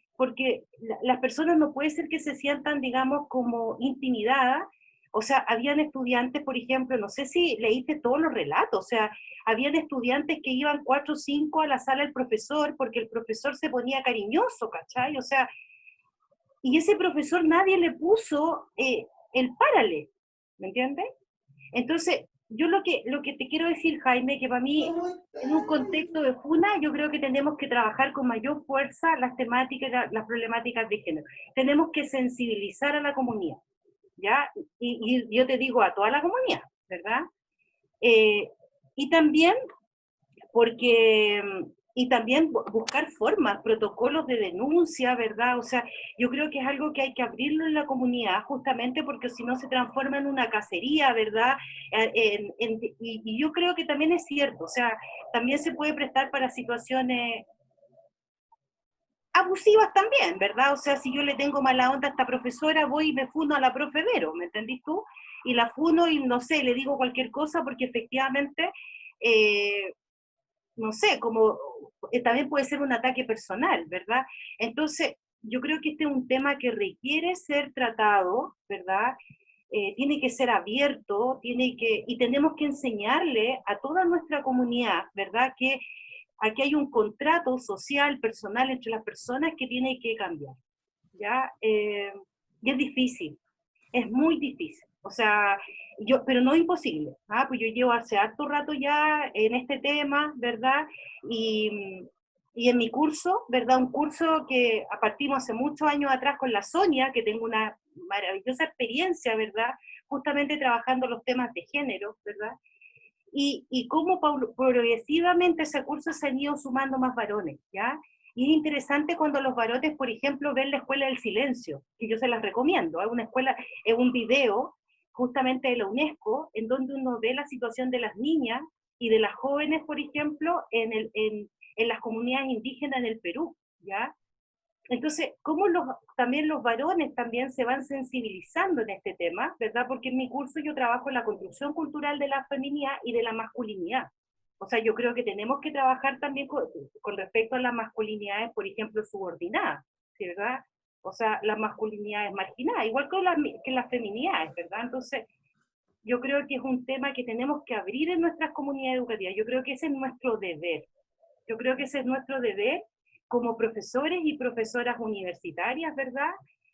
Speaker 3: las personas no puede ser que se sientan, digamos, como intimidadas. O sea, habían estudiantes, por ejemplo, no sé si leíste todos los relatos, o sea, habían estudiantes que iban 4 o 5 a la sala del profesor porque el profesor se ponía cariñoso, ¿cachai? O sea, y ese profesor nadie le puso el párale, ¿me entiendes? Entonces, yo lo que te quiero decir, Jaime, que para mí, en un contexto de FUNA, yo creo que tenemos que trabajar con mayor fuerza las temáticas, las problemáticas de género. Tenemos que sensibilizar a la comunidad, ¿ya? Y yo te digo a toda la comunidad, ¿verdad? Y también buscar formas, protocolos de denuncia, ¿verdad? O sea, yo creo que es algo que hay que abrirlo en la comunidad, justamente porque si no se transforma en una cacería, ¿verdad? Y yo creo que también es cierto, o sea, también se puede prestar para situaciones abusivas también, ¿verdad? O sea, si yo le tengo mala onda a esta profesora, voy y me funo a la profe Vero, ¿me entendís tú? Y la funo y no sé, le digo cualquier cosa porque efectivamente, no sé, como también puede ser un ataque personal, ¿verdad? Entonces, yo creo que este es un tema que requiere ser tratado, ¿verdad? Tiene que ser abierto, y tenemos que enseñarle a toda nuestra comunidad, ¿verdad? Que aquí hay un contrato social, personal entre las personas que tiene que cambiar, ¿ya? Y es muy difícil, o sea, pero no imposible, ¿ah? Pues yo llevo hace harto rato ya en este tema, ¿verdad? Y en mi curso, ¿verdad? Un curso que partimos hace muchos años atrás con la Sonia, que tengo una maravillosa experiencia, ¿verdad? Justamente trabajando los temas de género, ¿verdad? Y cómo progresivamente ese curso se han ido sumando más varones, ¿ya? Y es interesante cuando los varones, por ejemplo, ven la Escuela del Silencio, que yo se las recomiendo, es una escuela, es un video justamente de la UNESCO, en donde uno ve la situación de las niñas y de las jóvenes, por ejemplo, en las comunidades indígenas en el Perú, ¿ya? Entonces, cómo también los varones también se van sensibilizando en este tema, ¿verdad? Porque en mi curso yo trabajo en la construcción cultural de la feminidad y de la masculinidad. O sea, yo creo que tenemos que trabajar también con respecto a las masculinidades, por ejemplo, subordinadas, ¿sí, verdad? O sea, las masculinidades marginadas, igual que las feminidades, ¿verdad? Entonces, yo creo que es un tema que tenemos que abrir en nuestras comunidades educativas. Yo creo que ese es nuestro deber. Yo creo que ese es nuestro deber como profesores y profesoras universitarias, ¿verdad?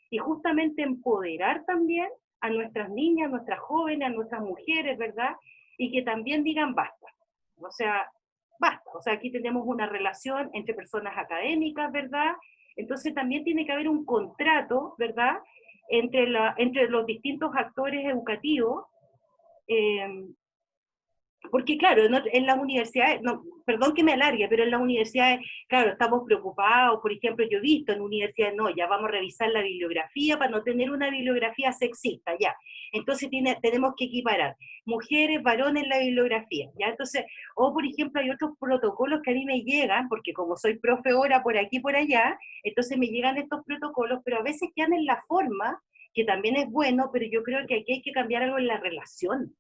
Speaker 3: Y justamente empoderar también a nuestras niñas, a nuestras jóvenes, a nuestras mujeres, ¿verdad? Y que también digan basta. O sea, basta. O sea, aquí tenemos una relación entre personas académicas, ¿verdad? Entonces también tiene que haber un contrato, ¿verdad? Entre los distintos actores educativos, porque claro, en las universidades, no, perdón que me alargue, pero en las universidades, claro, estamos preocupados, por ejemplo, yo he visto en universidades, no, ya vamos a revisar la bibliografía para no tener una bibliografía sexista, ya. Entonces tenemos que equiparar mujeres, varones en la bibliografía, ya. Entonces, o por ejemplo, hay otros protocolos que a mí me llegan, porque como soy profe ahora por aquí y por allá, entonces me llegan estos protocolos, pero a veces quedan en la forma, que también es bueno, pero yo creo que aquí hay que cambiar algo en la relación,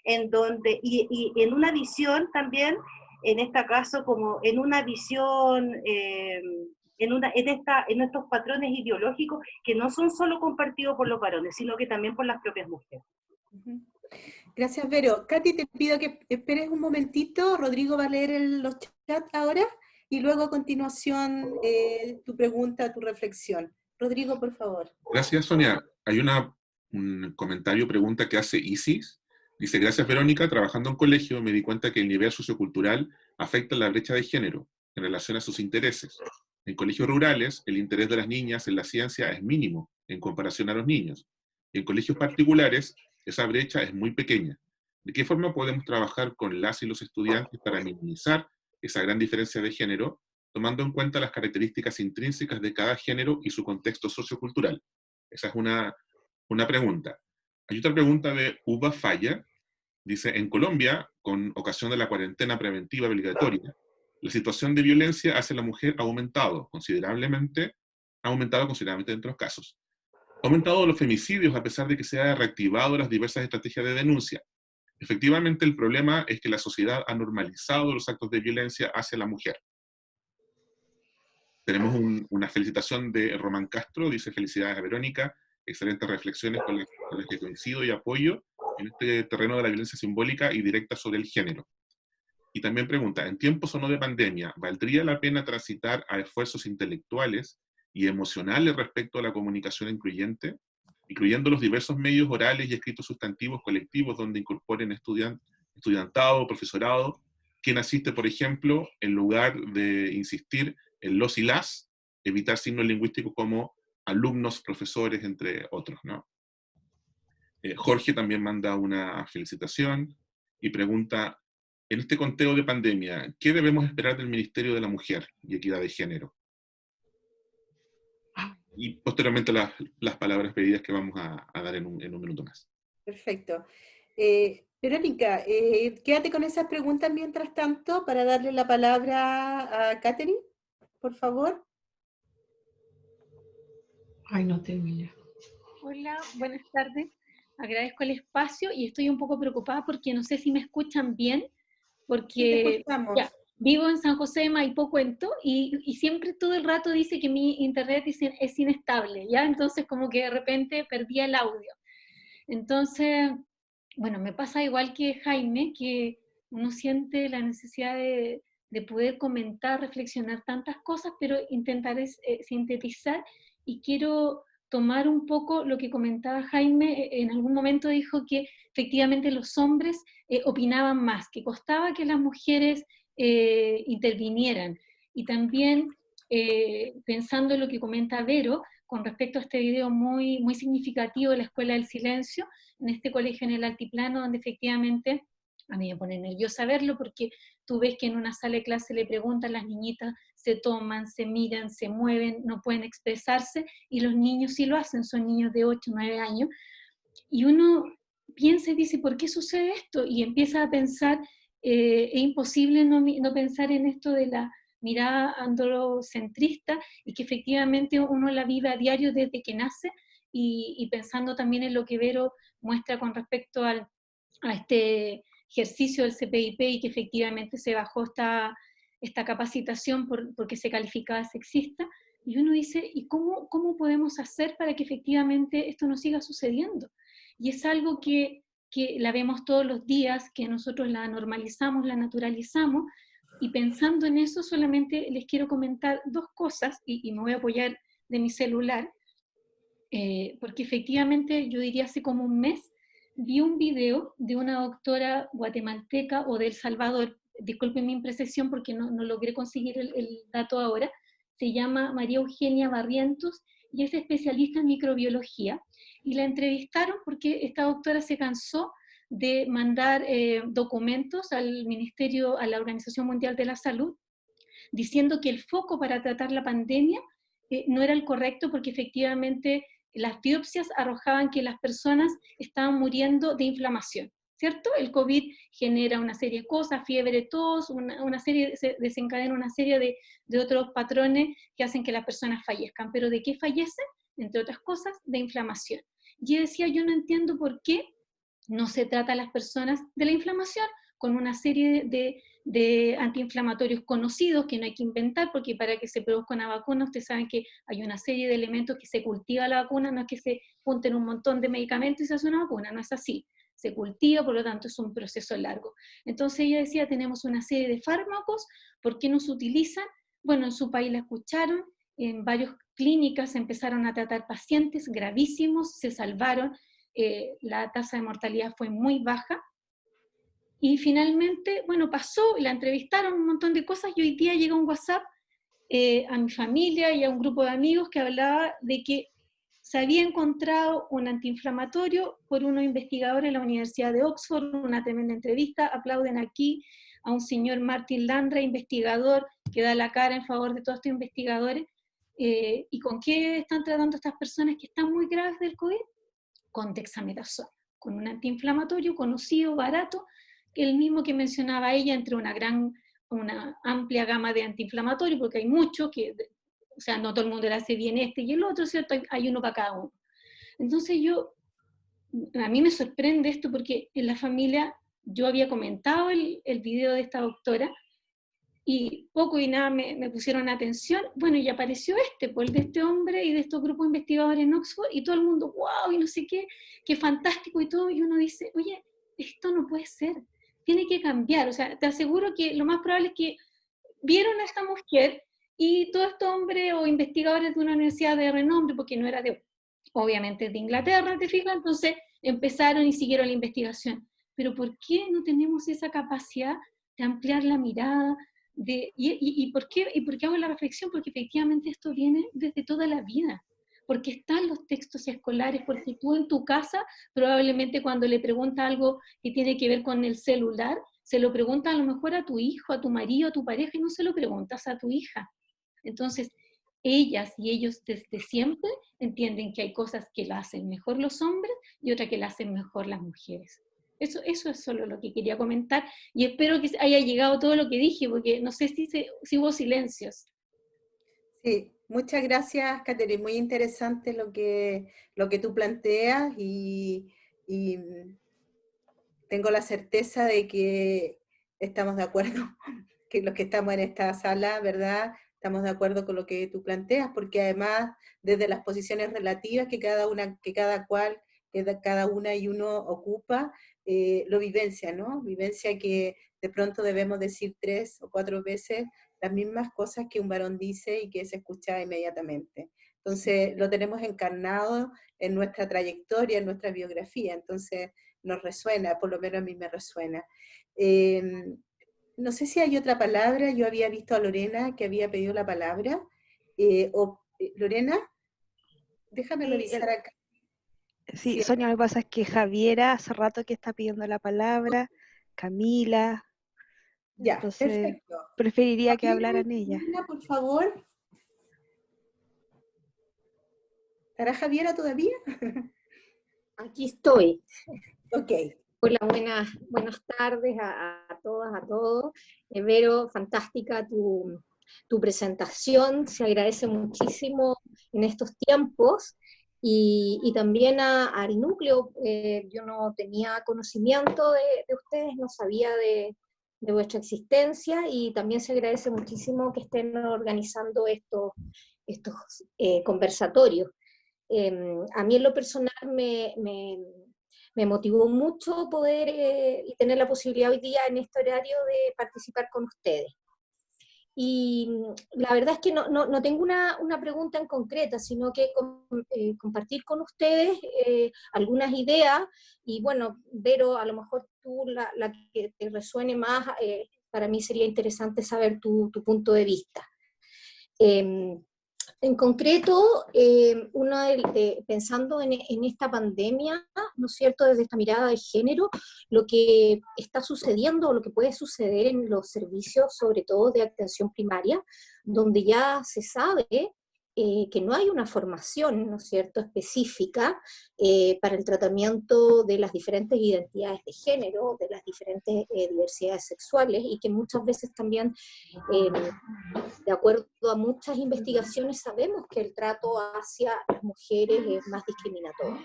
Speaker 3: en donde, y en una visión también, en este caso, como en una visión, en estos patrones ideológicos que no son solo compartidos por los varones, sino que también por las propias mujeres.
Speaker 1: Gracias, Vero. Katy, te pido que esperes un momentito. Rodrigo va a leer los chats ahora y luego a continuación tu pregunta, tu reflexión. Rodrigo, por favor.
Speaker 7: Gracias, Sonia. Hay un comentario, pregunta que hace Isis. Dice, gracias, Verónica. Trabajando en colegio me di cuenta que el nivel sociocultural afecta la brecha de género en relación a sus intereses. En colegios rurales, el interés de las niñas en la ciencia es mínimo en comparación a los niños. Y en colegios particulares, esa brecha es muy pequeña. ¿De qué forma podemos trabajar con las y los estudiantes para minimizar esa gran diferencia de género, tomando en cuenta las características intrínsecas de cada género y su contexto sociocultural? Esa es una pregunta. Hay otra pregunta de Uva Falla. Dice, en Colombia, con ocasión de la cuarentena preventiva obligatoria, la situación de violencia hacia la mujer ha aumentado considerablemente en otros casos. Ha aumentado los femicidios a pesar de que se han reactivado las diversas estrategias de denuncia. Efectivamente, el problema es que la sociedad ha normalizado los actos de violencia hacia la mujer. Tenemos una felicitación de Román Castro, dice, felicidades a Verónica, excelentes reflexiones con las que coincido y apoyo en este terreno de la violencia simbólica y directa sobre el género. Y también pregunta, en tiempos o no de pandemia, ¿valdría la pena transitar a esfuerzos intelectuales y emocionales respecto a la comunicación incluyente, incluyendo los diversos medios orales y escritos sustantivos colectivos donde incorporen estudiantado, profesorado, quien asiste, por ejemplo, en lugar de insistir en los y las, evitar signos lingüísticos como alumnos, profesores, entre otros, ¿no? Jorge también manda una felicitación y pregunta, en este conteo de pandemia, ¿qué debemos esperar del Ministerio de la Mujer y Equidad de Género? Y posteriormente las palabras pedidas que vamos a dar en un minuto más.
Speaker 1: Perfecto. Verónica, quédate con esas preguntas mientras tanto para darle la palabra a Catherine, por favor.
Speaker 8: Ay, no termina.
Speaker 9: Hola, buenas tardes. Agradezco el espacio y estoy un poco preocupada porque no sé si me escuchan bien,
Speaker 1: Sí, te
Speaker 9: porque
Speaker 1: escuchamos.
Speaker 9: ya, vivo en San José de Maipó, Cuento, y siempre todo el rato dice que mi internet es inestable, ¿ya? Entonces como que de repente perdía el audio. Entonces, bueno, me pasa igual que Jaime, que uno siente la necesidad de poder comentar, reflexionar tantas cosas, pero intentaré sintetizar y quiero tomar un poco lo que comentaba Jaime. En algún momento dijo que efectivamente los hombres opinaban más, que costaba que las mujeres intervinieran. Y también pensando en lo que comenta Vero, con respecto a este video muy, muy significativo de la Escuela del Silencio, en este colegio en el Altiplano, donde efectivamente a mí me pone nerviosa verlo, porque tú ves que en una sala de clase le preguntan, las niñitas se toman, se miran, se mueven, no pueden expresarse, y los niños sí lo hacen, son niños de 8 o 9 años, y uno piensa y dice, ¿por qué sucede esto? Y empieza a pensar, es imposible no pensar en esto de la mirada androcentrista, y que efectivamente uno la vive a diario desde que nace, y pensando también en lo que Vero muestra con respecto a este ejercicio del CPIP, y que efectivamente se bajó esta capacitación porque se calificaba sexista, y uno dice, ¿y cómo podemos hacer para que efectivamente esto no siga sucediendo? Y es algo que la vemos todos los días, que nosotros la normalizamos, la naturalizamos, y pensando en eso solamente les quiero comentar dos cosas, y me voy a apoyar de mi celular, porque efectivamente yo diría hace como un mes vi un video de una doctora guatemalteca o de El Salvador, disculpen mi imprecisión porque no logré conseguir el dato ahora, se llama María Eugenia Barrientos y es especialista en microbiología, y la entrevistaron porque esta doctora se cansó de mandar documentos al Ministerio, a la Organización Mundial de la Salud, diciendo que el foco para tratar la pandemia no era el correcto, porque efectivamente las biopsias arrojaban que las personas estaban muriendo de inflamación, ¿cierto? El COVID genera una serie de cosas, fiebre, tos, se desencadena una serie de otros patrones que hacen que las personas fallezcan. ¿Pero de qué fallecen? Entre otras cosas, de inflamación. Y decía, yo no entiendo por qué no se trata a las personas de la inflamación con una serie de antiinflamatorios conocidos que no hay que inventar, porque para que se produzca una vacuna, ustedes saben que hay una serie de elementos que se cultiva la vacuna, no es que se junten un montón de medicamentos y se hace una vacuna, no es así. Se cultiva, por lo tanto es un proceso largo. Entonces ella decía, tenemos una serie de fármacos, ¿por qué no se utilizan? Bueno, en su país la escucharon, en varias clínicas empezaron a tratar pacientes gravísimos, se salvaron, la tasa de mortalidad fue muy baja, y finalmente, bueno, pasó, la entrevistaron, un montón de cosas, y hoy día llega un WhatsApp a mi familia y a un grupo de amigos que hablaba de que se había encontrado un antiinflamatorio por unos investigadores de la Universidad de Oxford, una tremenda entrevista, aplauden aquí a un señor Martin Landry, investigador, que da la cara en favor de todos estos investigadores. ¿Y con qué están tratando estas personas que están muy graves del COVID? Con dexametasona, con un antiinflamatorio conocido, barato, que el mismo que mencionaba ella, entre una amplia gama de antiinflamatorios, porque hay muchos que, o sea, no todo el mundo le hace bien este y el otro, ¿cierto? Hay uno para cada uno. Entonces a mí me sorprende esto, porque en la familia yo había comentado el video de esta doctora, y poco y nada me pusieron atención. Bueno, y apareció pues el de este hombre y de estos grupos investigadores en Oxford, y todo el mundo, wow, y no sé qué fantástico y todo, y uno dice, oye, esto no puede ser, tiene que cambiar. O sea, te aseguro que lo más probable es que vieron a esta mujer, y todos estos hombres o investigadores de una universidad de renombre, porque no era obviamente de Inglaterra, ¿te fijas? Entonces empezaron y siguieron la investigación. Pero ¿por qué no tenemos esa capacidad de ampliar la mirada? ¿Por qué hago la reflexión? Porque efectivamente esto viene desde toda la vida, porque están los textos escolares, porque tú en tu casa probablemente cuando le preguntas algo que tiene que ver con el celular, se lo preguntas a lo mejor a tu hijo, a tu marido, a tu pareja, y no se lo preguntas a tu hija. Entonces, ellas y ellos desde siempre entienden que hay cosas que la hacen mejor los hombres y otras que la hacen mejor las mujeres. Eso es solo lo que quería comentar, y espero que haya llegado todo lo que dije, porque no sé si hubo silencios.
Speaker 1: Sí, muchas gracias, Catherine. Muy interesante lo que tú planteas y tengo la certeza de que estamos de acuerdo, que los que estamos en esta sala, ¿verdad? Estamos de acuerdo con lo que tú planteas, porque además, desde las posiciones relativas que cada una y uno ocupa, lo vivencia, ¿no? Vivencia que de pronto debemos decir 3 o 4 veces las mismas cosas que un varón dice y que se escucha inmediatamente. Entonces, lo tenemos encarnado en nuestra trayectoria, en nuestra biografía, entonces nos resuena, por lo menos a mí me resuena. No sé si hay otra palabra, yo había visto a Lorena que había pedido la palabra. Lorena, déjame revisar acá.
Speaker 10: Sí, Sonia, lo que pasa es que Javiera hace rato que está pidiendo la palabra, Camila,
Speaker 1: Ya,
Speaker 10: entonces
Speaker 1: perfecto.
Speaker 10: preferiría que
Speaker 1: Javiera,
Speaker 10: hablaran ellas.
Speaker 1: Camila, por favor. ¿Estará Javiera todavía?
Speaker 11: Aquí estoy.
Speaker 1: Ok.
Speaker 11: Hola, buenas tardes a todas, a todos. Vero, fantástica tu presentación, se agradece muchísimo en estos tiempos. Y también al núcleo, yo no tenía conocimiento de ustedes, no sabía de vuestra existencia, y también se agradece muchísimo que estén organizando estos conversatorios. A mí en lo personal me motivó mucho poder y tener la posibilidad hoy día en este horario de participar con ustedes. Y la verdad es que no tengo una pregunta en concreta, sino que compartir con ustedes algunas ideas, y bueno, Vero, a lo mejor tú la que te resuene más, para mí sería interesante saber tu punto de vista. En concreto, pensando en esta pandemia, ¿no es cierto?, desde esta mirada de género, lo que está sucediendo, o lo que puede suceder en los servicios, sobre todo de atención primaria, donde ya se sabe que no hay una formación, ¿no es cierto?, específica para el tratamiento de las diferentes identidades de género, de las diferentes diversidades sexuales, y que muchas veces también, de acuerdo a muchas investigaciones, sabemos que el trato hacia las mujeres es más discriminatorio.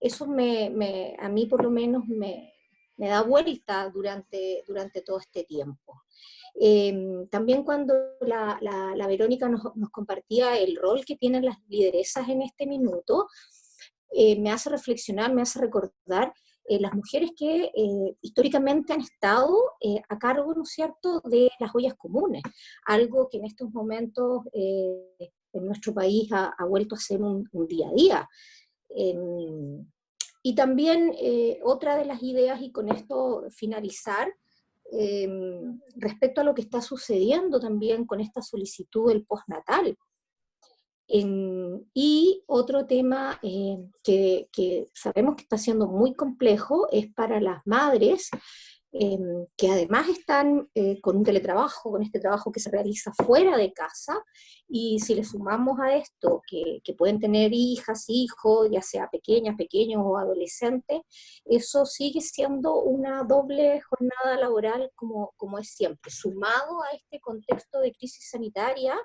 Speaker 11: Eso a mí por lo menos me da vuelta durante todo este tiempo. También cuando la Verónica nos compartía el rol que tienen las lideresas en este minuto, me hace reflexionar, me hace recordar las mujeres que históricamente han estado a cargo, ¿no es cierto?, de las ollas comunes, algo que en estos momentos en nuestro país ha vuelto a ser un día a día. Y también otra de las ideas, y con esto finalizar, respecto a lo que está sucediendo también con esta solicitud del postnatal. Y otro tema que sabemos que está siendo muy complejo es para las madres, que además están con un teletrabajo, con este trabajo que se realiza fuera de casa, y si le sumamos a esto que pueden tener hijas, hijos, ya sea pequeños o adolescentes, eso sigue siendo una doble jornada laboral como es siempre. Sumado a este contexto de crisis sanitaria,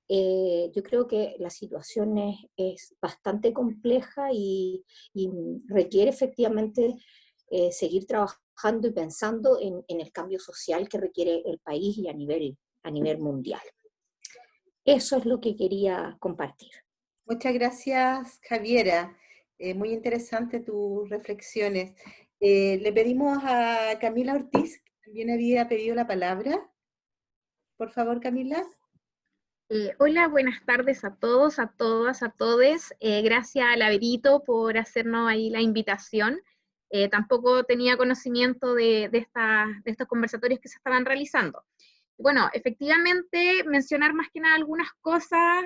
Speaker 11: yo creo que la situación es bastante compleja y requiere efectivamente seguir trabajando y pensando en el cambio social que requiere el país y a nivel mundial. Eso es lo que quería compartir.
Speaker 1: Muchas gracias, Javiera. Muy interesante tus reflexiones. Le pedimos a Camila Ortiz, que también había pedido la palabra. Por favor, Camila.
Speaker 12: Hola, buenas tardes a todos, a todas, a todes. Gracias a Laverito por hacernos ahí la invitación. Tampoco tenía conocimiento de estos conversatorios que se estaban realizando. Bueno, efectivamente, mencionar más que nada algunas cosas.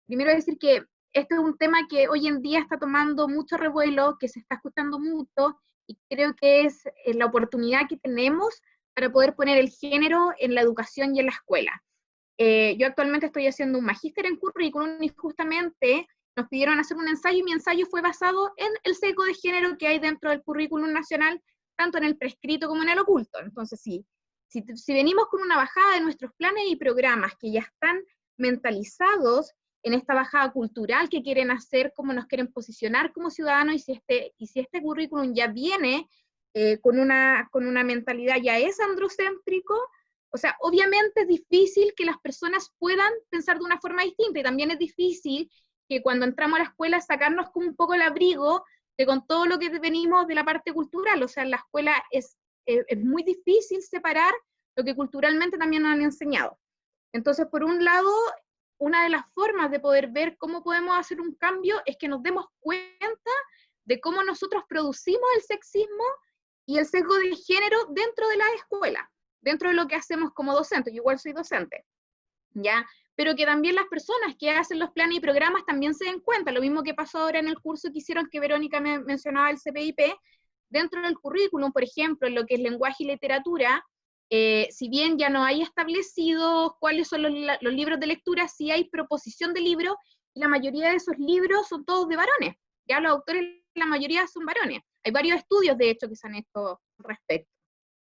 Speaker 12: Primero decir que este es un tema que hoy en día está tomando mucho revuelo, que se está escuchando mucho, y creo que es la oportunidad que tenemos para poder poner el género en la educación y en la escuela. Yo actualmente estoy haciendo un magíster en currículum, y justamente nos pidieron hacer un ensayo y mi ensayo fue basado en el sesgo de género que hay dentro del currículum nacional, tanto en el prescrito como en el oculto. Entonces, si venimos con una bajada de nuestros planes y programas que ya están mentalizados en esta bajada cultural que quieren hacer, cómo nos quieren posicionar como ciudadanos, y si este currículum ya viene con una mentalidad ya es androcéntrico, o sea, obviamente es difícil que las personas puedan pensar de una forma distinta, y también es difícil que cuando entramos a la escuela sacarnos como un poco el abrigo de con todo lo que venimos de la parte cultural. O sea, en la escuela es muy difícil separar lo que culturalmente también nos han enseñado. Entonces, por un lado, una de las formas de poder ver cómo podemos hacer un cambio es que nos demos cuenta de cómo nosotros producimos el sexismo y el sesgo de género dentro de la escuela, dentro de lo que hacemos como docentes. Yo igual soy docente, ¿ya? Pero que también las personas que hacen los planes y programas también se den cuenta. Lo mismo que pasó ahora en el curso que hicieron, que Verónica mencionaba, el CPIP, dentro del currículum, por ejemplo, en lo que es lenguaje y literatura, si bien ya no hay establecido cuáles son los libros de lectura, sí hay proposición de libros, y la mayoría de esos libros son todos de varones. Ya los autores, la mayoría son varones. Hay varios estudios, de hecho, que se han hecho al respecto.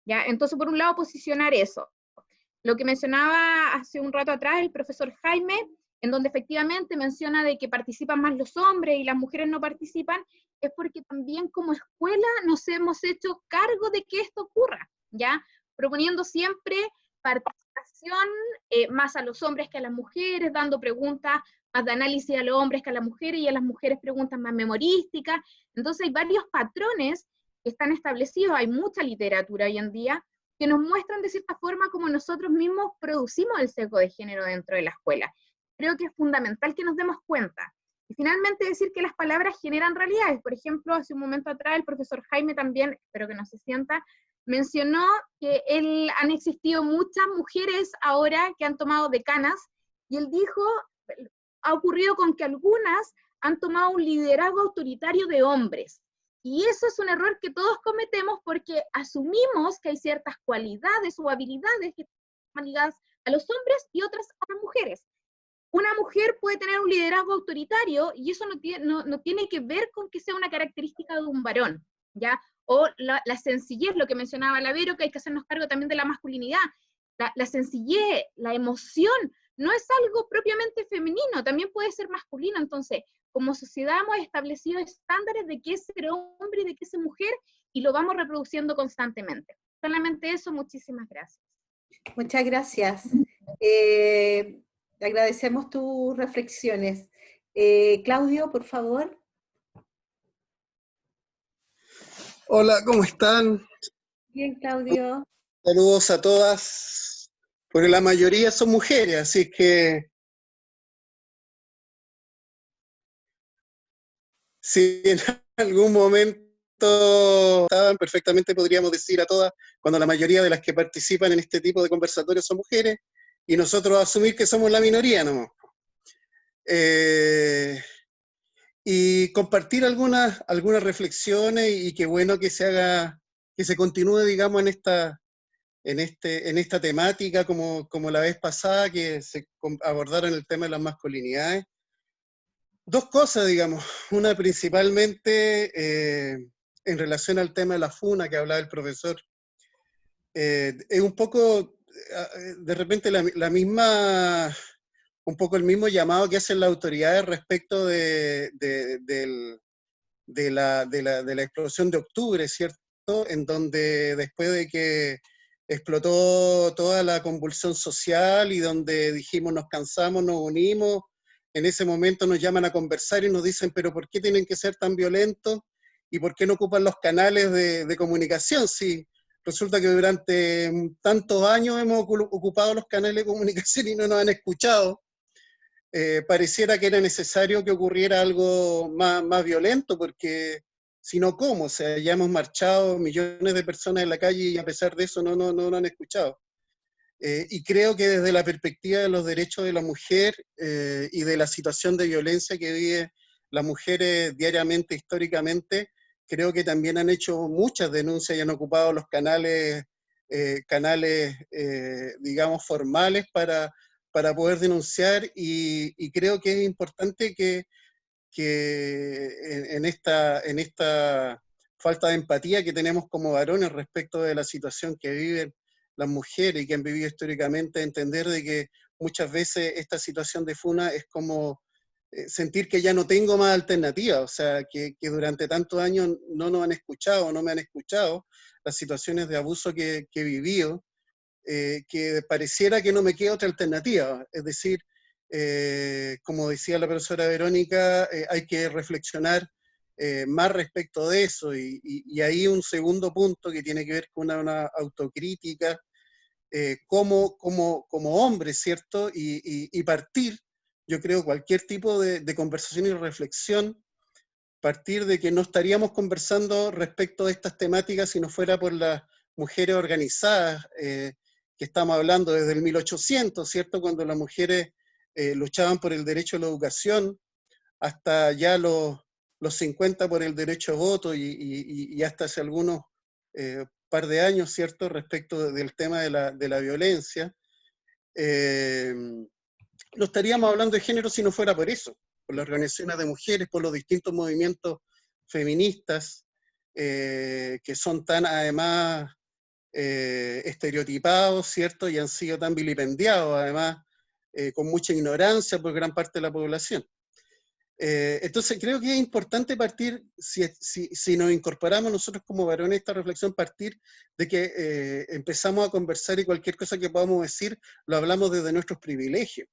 Speaker 12: ¿Ya? Entonces, por un lado, posicionar eso. Lo que mencionaba hace un rato atrás el profesor Jaime, en donde efectivamente menciona de que participan más los hombres y las mujeres no participan, es porque también como escuela nos hemos hecho cargo de que esto ocurra, ¿ya? Proponiendo siempre participación más a los hombres que a las mujeres, dando preguntas más de análisis a los hombres que a las mujeres, y a las mujeres preguntas más memorísticas. Entonces hay varios patrones que están establecidos, hay mucha literatura hoy en día, que nos muestran de cierta forma cómo nosotros mismos producimos el sesgo de género dentro de la escuela. Creo que es fundamental que nos demos cuenta. Y finalmente decir que las palabras generan realidades. Por ejemplo, hace un momento atrás el profesor Jaime también, espero que no se sienta, mencionó que han existido muchas mujeres ahora que han tomado decanas, y él dijo, ha ocurrido con que algunas han tomado un liderazgo autoritario de hombres. Y eso es un error que todos cometemos porque asumimos que hay ciertas cualidades o habilidades que están ligadas a los hombres y otras a las mujeres. Una mujer puede tener un liderazgo autoritario y eso no tiene que ver con que sea una característica de un varón, ¿ya? O la sencillez, lo que mencionaba la Vero, que hay que hacernos cargo también de la masculinidad. La sencillez, la emoción, no es algo propiamente femenino, también puede ser masculino. Entonces, como sociedad hemos establecido estándares de qué es ser hombre y de qué es ser mujer, y lo vamos reproduciendo constantemente. Solamente eso, muchísimas gracias.
Speaker 1: Muchas gracias. Agradecemos tus reflexiones. Claudio, por favor.
Speaker 13: Hola, ¿cómo están?
Speaker 1: Bien, Claudio.
Speaker 13: Saludos a todas, porque la mayoría son mujeres, así que si en algún momento estaban, perfectamente podríamos decir a todas, cuando la mayoría de las que participan en este tipo de conversatorios son mujeres, y nosotros asumir que somos la minoría, ¿no? Y compartir algunas reflexiones, y qué bueno que se continúe, digamos, en esta temática, como la vez pasada, que se abordaron el tema de las masculinidades. Dos cosas, digamos. Una principalmente en relación al tema de la funa que hablaba el profesor. Es un poco, de repente, un poco el mismo llamado que hacen las autoridades respecto de la explosión de octubre, ¿cierto? En donde después de que explotó toda la convulsión social y donde dijimos nos cansamos, nos unimos, en ese momento nos llaman a conversar y nos dicen, pero ¿por qué tienen que ser tan violentos? ¿Y por qué no ocupan los canales de comunicación? Si resulta que durante tantos años hemos ocupado los canales de comunicación y no nos han escuchado. Pareciera que era necesario que ocurriera algo más violento, porque si no, ¿cómo? O sea, ya hemos marchado millones de personas en la calle y a pesar de eso no han escuchado. Y creo que desde la perspectiva de los derechos de la mujer y de la situación de violencia que vive las mujeres diariamente, históricamente, creo que también han hecho muchas denuncias y han ocupado los canales digamos, formales para poder denunciar, y creo que es importante que en esta falta de empatía que tenemos como varones respecto de la situación que viven las mujeres y que han vivido históricamente, entender de que muchas veces esta situación de funa es como sentir que ya no tengo más alternativa, o sea, que durante tantos años no nos han escuchado, no me han escuchado, las situaciones de abuso que he vivido, que pareciera que no me queda otra alternativa, es decir, como decía la profesora Verónica, hay que reflexionar más respecto de eso, y ahí un segundo punto que tiene que ver con una autocrítica como hombre, ¿cierto? Y partir, yo creo, cualquier tipo de conversación y reflexión, partir de que no estaríamos conversando respecto de estas temáticas si no fuera por las mujeres organizadas, que estamos hablando desde el 1800, ¿cierto? Cuando las mujeres luchaban por el derecho a la educación, hasta ya los 50 por el derecho a voto y hasta hace algunos par de años, ¿cierto?, respecto del tema de la violencia. No estaríamos hablando de género si no fuera por eso, por las organizaciones de mujeres, por los distintos movimientos feministas, que son tan además estereotipados, ¿cierto?, y han sido tan vilipendiados, además, con mucha ignorancia por gran parte de la población. Entonces creo que es importante partir, si nos incorporamos nosotros como varones a esta reflexión, partir de que empezamos a conversar y cualquier cosa que podamos decir, lo hablamos desde nuestros privilegios,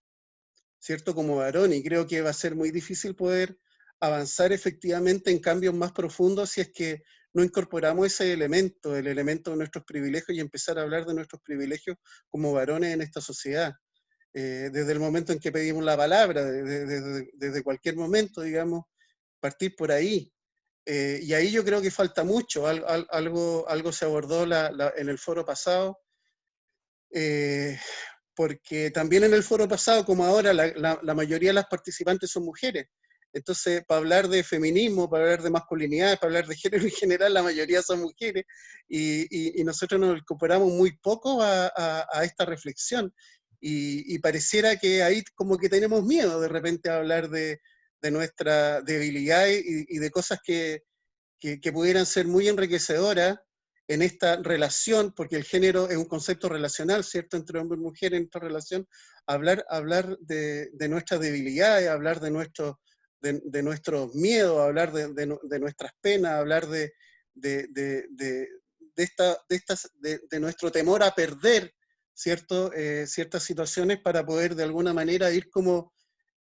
Speaker 13: ¿cierto? Como varón, y creo que va a ser muy difícil poder avanzar efectivamente en cambios más profundos si es que no incorporamos ese elemento, el elemento de nuestros privilegios, y empezar a hablar de nuestros privilegios como varones en esta sociedad. Desde el momento en que pedimos la palabra, desde cualquier momento, digamos, partir por ahí. Y ahí yo creo que falta mucho, algo se abordó en el foro pasado, porque también en el foro pasado, como ahora, la mayoría de las participantes son mujeres. Entonces, para hablar de feminismo, para hablar de masculinidad, para hablar de género en general, la mayoría son mujeres, y nosotros nos incorporamos muy poco a esta reflexión. Y pareciera que ahí como que tenemos miedo de repente a hablar de nuestra debilidad y de cosas que pudieran ser muy enriquecedoras en esta relación, porque el género es un concepto relacional, ¿cierto?, entre hombre y mujer en esta relación, hablar de nuestras debilidades, hablar de nuestros miedos, hablar de nuestras penas, hablar de nuestro temor a perder, ¿cierto? Ciertas situaciones, para poder de alguna manera ir como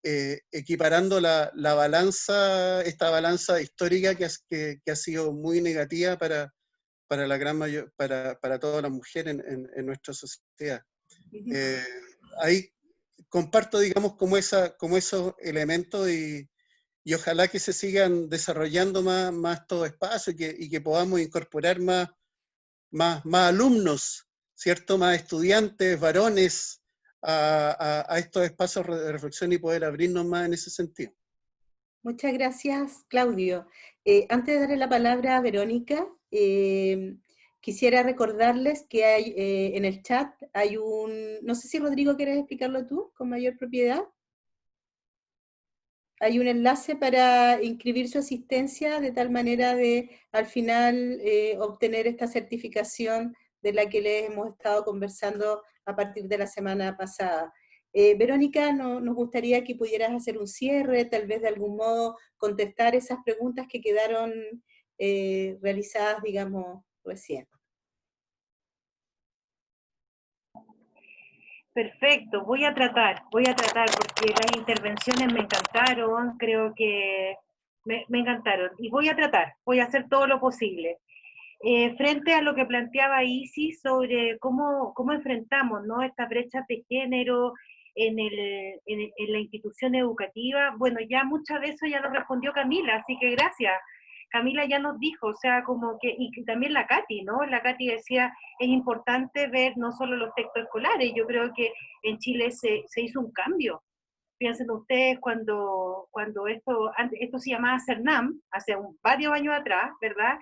Speaker 13: equiparando la balanza, esta balanza histórica que ha sido muy negativa para la gran para todas las mujeres en nuestra sociedad. Ahí comparto, digamos, como esos elementos, y ojalá que se sigan desarrollando más todo espacio, y que podamos incorporar más alumnos, ¿cierto?, más estudiantes, varones, a estos espacios de reflexión, y poder abrirnos más en ese sentido.
Speaker 1: Muchas gracias, Claudio. Antes de darle la palabra a Verónica, quisiera recordarles que hay en el chat hay no sé si Rodrigo quieres explicarlo tú con mayor propiedad. Hay un enlace para inscribir su asistencia, de tal manera de al final obtener esta certificación de la que les hemos estado conversando a partir de la semana pasada. Verónica, nos gustaría que pudieras hacer un cierre, tal vez de algún modo contestar esas preguntas que quedaron realizadas, digamos, recién.
Speaker 3: Perfecto, voy a tratar, porque las intervenciones me encantaron, creo que me encantaron, y voy a hacer todo lo posible. Frente a lo que planteaba Isis sobre cómo enfrentamos, ¿no?, estas brechas de género en la institución educativa, bueno, ya muchas de eso ya lo respondió Camila, así que gracias. Camila ya nos dijo, o sea, como que, y también la Katy, ¿no? La Katy decía, es importante ver no solo los textos escolares, yo creo que en Chile se hizo un cambio. Piensen ustedes cuando esto se llamaba CERNAM, hace varios años atrás, ¿verdad?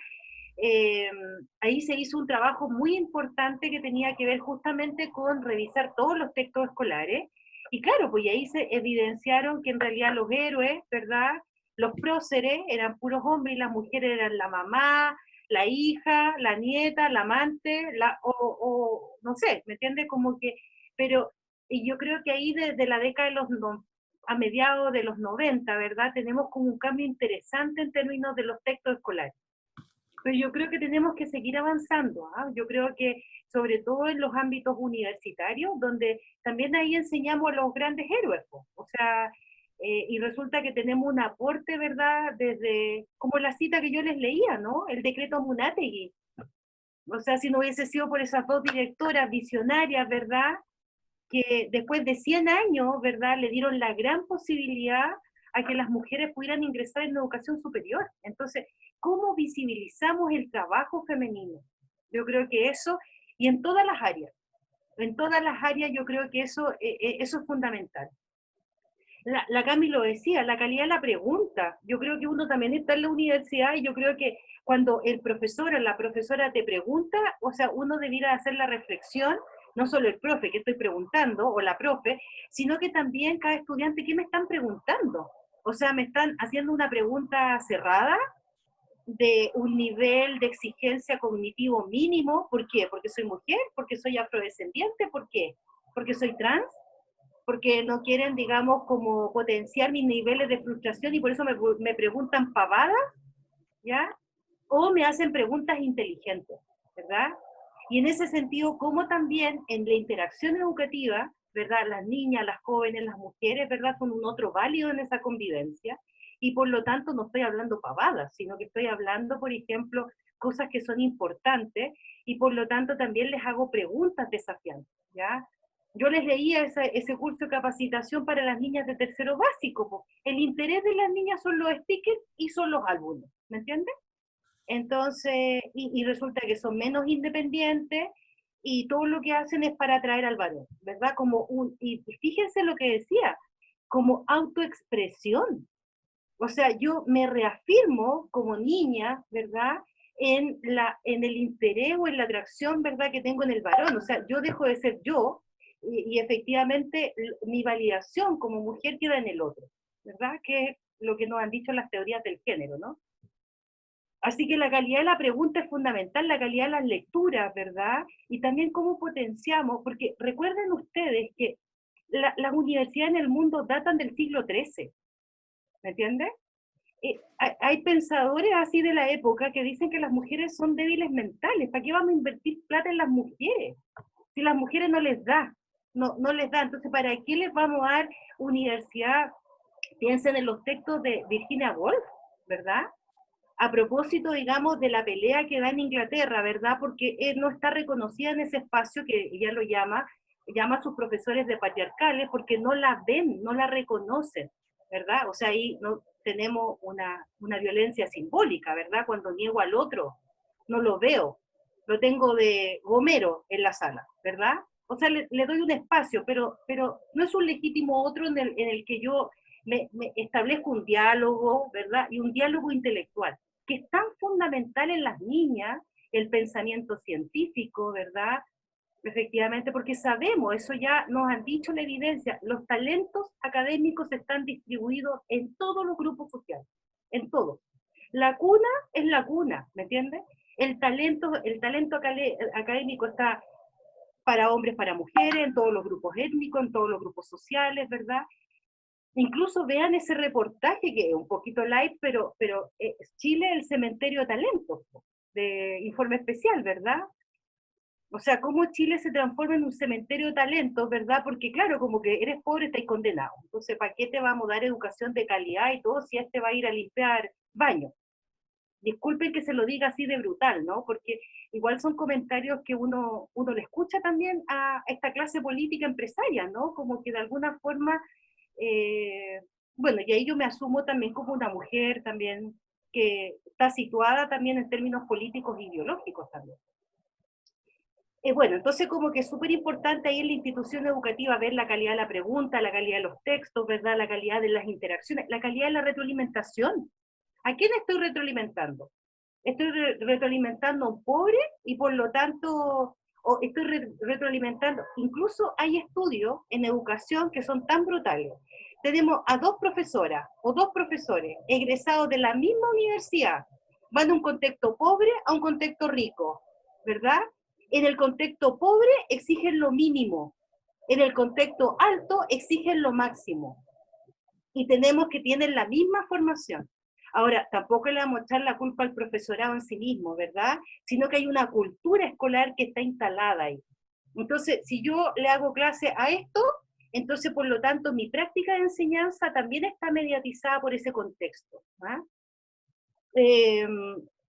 Speaker 3: Ahí se hizo un trabajo muy importante que tenía que ver justamente con revisar todos los textos escolares, y claro, pues ahí se evidenciaron que en realidad los héroes, ¿verdad?, Los próceres eran puros hombres y las mujeres eran la mamá, la hija, la nieta, la amante, o no sé, ¿me entiendes? Como que, pero, y yo creo que ahí desde la década de a mediados de los 90, ¿verdad? Tenemos como un cambio interesante en términos de los textos escolares. Pero yo creo que tenemos que seguir avanzando, ¿ah? Yo creo que sobre todo en los ámbitos universitarios, donde también ahí enseñamos a los grandes héroes, o sea, y resulta que tenemos un aporte, ¿verdad? Desde, como la cita que yo les leía, ¿no? El decreto Munátegui. O sea, si no hubiese sido por esas dos directoras visionarias, ¿verdad? Que después de 100 años, ¿verdad? Le dieron la gran posibilidad a que las mujeres pudieran ingresar en la educación superior. Entonces, ¿cómo visibilizamos el trabajo femenino? Yo creo que eso, y en todas las áreas yo creo que eso es fundamental. La Cami lo decía, la calidad de la pregunta. Yo creo que uno también está en la universidad y yo creo que cuando el profesor o la profesora te pregunta, o sea, uno debiera hacer la reflexión, no solo el profe que estoy preguntando, o la profe, sino que también cada estudiante, ¿qué me están preguntando? O sea, ¿me están haciendo una pregunta cerrada? De un nivel de exigencia cognitivo mínimo. ¿Por qué? Porque soy mujer, porque soy afrodescendiente, ¿por qué? Porque soy trans, porque no quieren, digamos, como potenciar mis niveles de frustración y por eso me preguntan pavadas, ¿ya? O me hacen preguntas inteligentes, ¿verdad? Y en ese sentido, como también en la interacción educativa, ¿verdad? Las niñas, las jóvenes, las mujeres, ¿verdad? Son un otro válido en esa convivencia, y por lo tanto no estoy hablando pavadas, sino que estoy hablando, por ejemplo, cosas que son importantes, y por lo tanto también les hago preguntas desafiantes, ¿ya? Yo les leía ese curso de capacitación para las niñas de tercero básico, po. El interés de las niñas son los stickers y son los álbumes, ¿me entiendes? Entonces, y resulta que son menos independientes, y todo lo que hacen es para atraer al varón, ¿verdad? Y fíjense lo que decía, como autoexpresión. O sea, yo me reafirmo como niña, ¿verdad? En el interés o en la atracción, ¿verdad? Que tengo en el varón. O sea, yo dejo de ser yo, y efectivamente mi validación como mujer queda en el otro, ¿verdad? Que es lo que nos han dicho las teorías del género, ¿no? Así que la calidad de la pregunta es fundamental, la calidad de las lecturas, ¿verdad? Y también cómo potenciamos, porque recuerden ustedes que las universidades en el mundo datan del siglo XIII, ¿me entiendes? Hay pensadores así de la época que dicen que las mujeres son débiles mentales. ¿Para qué vamos a invertir plata en las mujeres? Si las mujeres no les da, no les da. Entonces, ¿para qué les vamos a dar universidad? Piensen en los textos de Virginia Woolf, ¿verdad? A propósito, digamos, de la pelea que da en Inglaterra, ¿verdad? Porque no está reconocida en ese espacio que ella lo llama a sus profesores de patriarcales, porque no la ven, no la reconocen, ¿verdad? O sea, ahí no tenemos una violencia simbólica, ¿verdad? Cuando niego al otro, no lo veo, lo tengo de gomero en la sala, ¿verdad? O sea, le doy un espacio, pero no es un legítimo otro en el que yo me establezco un diálogo, ¿verdad? Y un diálogo intelectual, que es tan fundamental en las niñas, el pensamiento científico, ¿verdad? Efectivamente, porque sabemos, eso ya nos han dicho la evidencia, los talentos académicos están distribuidos en todos los grupos sociales, en todos. La cuna es la cuna, ¿me entiendes? El talento académico está para hombres, para mujeres, en todos los grupos étnicos, en todos los grupos sociales, ¿verdad? Incluso vean ese reportaje, que es un poquito light, pero Chile, el cementerio de talentos, de Informe Especial, ¿verdad? O sea, cómo Chile se transforma en un cementerio de talentos, ¿verdad? Porque claro, como que eres pobre, estás condenado. Entonces, ¿para qué te vamos a dar educación de calidad y todo si este va a ir a limpiar baños? Disculpen que se lo diga así de brutal, ¿no? Porque igual son comentarios que uno le escucha también a esta clase política empresaria, ¿no? Como que de alguna forma, bueno, y ahí yo me asumo también como una mujer también que está situada también en términos políticos e ideológicos también. Bueno, entonces como que es súper importante ahí en la institución educativa ver la calidad de la pregunta, la calidad de los textos, ¿verdad? La calidad de las interacciones, la calidad de la retroalimentación. ¿A quién estoy retroalimentando? Estoy retroalimentando a un pobre y por lo tanto, o estoy retroalimentando, incluso hay estudios en educación que son tan brutales. tenemos a 2 profesoras o 2 profesores egresados de la misma universidad, van de un contexto pobre a un contexto rico, ¿verdad? En el contexto pobre exigen lo mínimo, en el contexto alto exigen lo máximo. Y tenemos que tener la misma formación. Ahora, tampoco le vamos a echar la culpa al profesorado en sí mismo, ¿verdad? Sino que hay una cultura escolar que está instalada ahí. Entonces, si yo le hago clase a esto, entonces, por lo tanto, mi práctica de enseñanza también está mediatizada por ese contexto, ¿ah?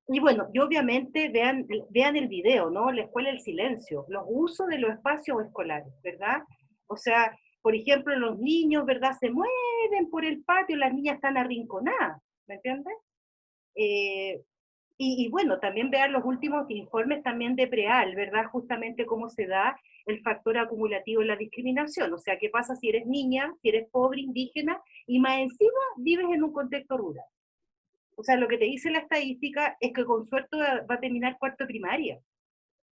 Speaker 3: Y bueno, y obviamente vean el video, ¿no? La escuela del silencio, los usos de los espacios escolares, ¿verdad? O sea, por ejemplo, los niños, ¿verdad? Se mueven por el patio, las niñas están arrinconadas, ¿me entiendes? Y bueno, también vean los últimos informes también de PREAL, ¿verdad? Justamente cómo se da el factor acumulativo en la discriminación. O sea, ¿qué pasa si eres niña, si eres pobre, indígena, y más encima vives en un contexto rural? O sea, lo que te dice la estadística es que con suerte va a terminar cuarto de primaria,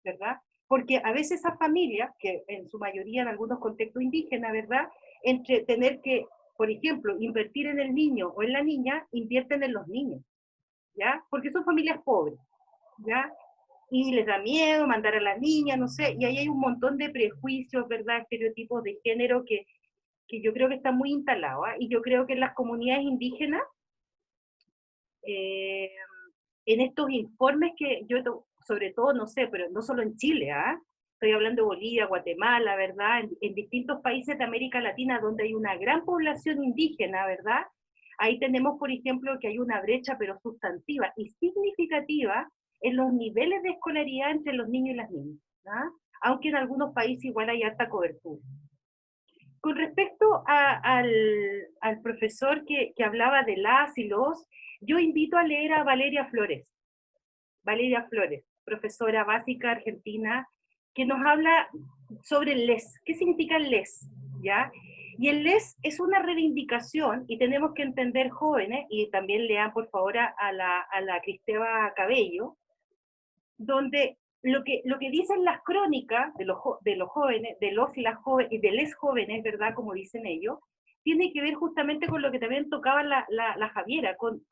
Speaker 3: ¿verdad? Porque a veces esas familias, que en su mayoría en algunos contextos indígenas, ¿verdad? Entre tener que, por ejemplo, invertir en el niño o en la niña, invierten en los niños, ¿ya? Porque son familias pobres, ¿ya? Y les da miedo mandar a la niña, no sé, y ahí hay un montón de prejuicios, ¿verdad? Estereotipos de género que yo creo que están muy instalados, ¿eh? Y yo creo que en las comunidades indígenas, en estos informes que yo, sobre todo, no sé, pero no solo en Chile, ¿ah? Estoy hablando de Bolivia, Guatemala, ¿verdad? En distintos países de América Latina donde hay una gran población indígena, ¿verdad? Ahí tenemos, por ejemplo, que hay una brecha, pero sustantiva y significativa en los niveles de escolaridad entre los niños y las niñas, ¿ah? Aunque en algunos países igual hay alta cobertura. Con respecto al profesor que hablaba de las y los, yo invito a leer a Valeria Flores, profesora básica argentina, que nos habla sobre el les. ¿Qué significa el les? ¿Ya? Y el les es una reivindicación, y tenemos que entender, jóvenes, y también lean por favor a la Cristeva Cabello, donde lo que dicen las crónicas de los jóvenes, de los y las jóvenes, y de les jóvenes, ¿verdad? Como dicen ellos, tiene que ver justamente con lo que también tocaba la Javiera, con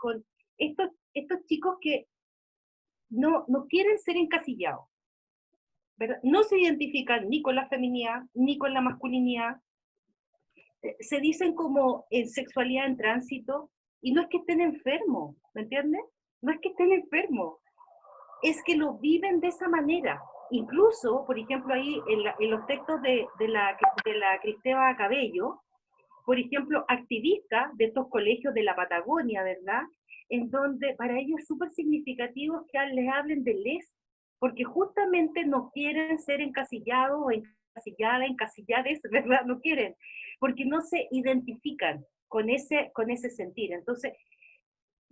Speaker 3: estos chicos que no quieren ser encasillados, ¿verdad? No se identifican ni con la feminidad, ni con la masculinidad, se dicen como en sexualidad en tránsito, y no es que estén enfermos, ¿me entiendes? No es que estén enfermos, es que lo viven de esa manera. Incluso, por ejemplo, ahí en los textos de la Cristeva Cabello, por ejemplo, activistas de estos colegios de la Patagonia, ¿verdad? En donde para ellos es súper significativo que les hablen de les, porque justamente no quieren ser encasillados o encasillades, ¿verdad? No quieren, porque no se identifican con ese sentir. Entonces,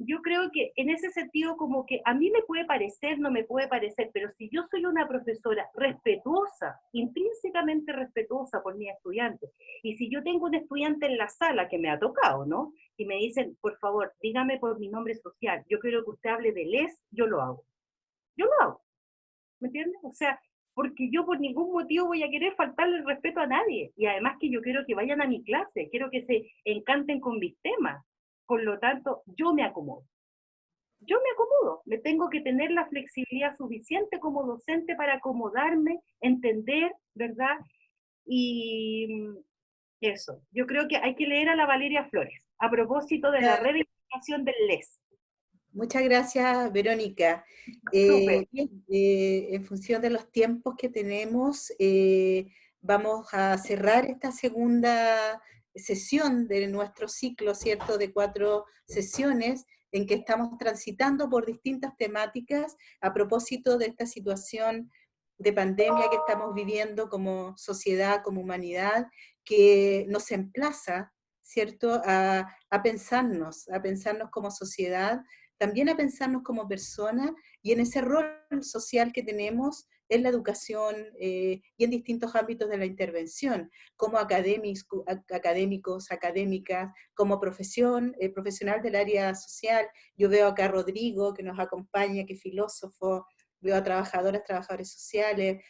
Speaker 3: yo creo que en ese sentido, como que a mí me puede parecer, no me puede parecer, pero si yo soy una profesora respetuosa, intrínsecamente respetuosa por mis estudiantes, y si yo tengo un estudiante en la sala que me ha tocado, ¿no? Y me dicen, por favor, dígame por mi nombre social, yo quiero que usted hable de les, yo lo hago. Yo lo hago. ¿Me entiendes? O sea, porque yo por ningún motivo voy a querer faltarle el respeto a nadie. Y además que yo quiero que vayan a mi clase, quiero que se encanten con mis temas. Por lo tanto, yo me acomodo. Me tengo que tener la flexibilidad suficiente como docente para acomodarme, entender, ¿verdad? Y eso, yo creo que hay que leer a la Valeria Flores, a propósito de la reivindicación del les.
Speaker 1: Muchas gracias, Verónica. En función de los tiempos que tenemos, vamos a cerrar esta segunda sesión de nuestro ciclo, ¿cierto?, de 4 sesiones, en que estamos transitando por distintas temáticas a propósito de esta situación de pandemia que estamos viviendo como sociedad, como humanidad, que nos emplaza, ¿cierto?, a pensarnos como sociedad, también a pensarnos como personas y en ese rol social que tenemos en la educación y en distintos ámbitos de la intervención, como académicos, académicas, como profesional del área social. Yo veo acá a Rodrigo, que nos acompaña, que es filósofo, veo a trabajadores sociales,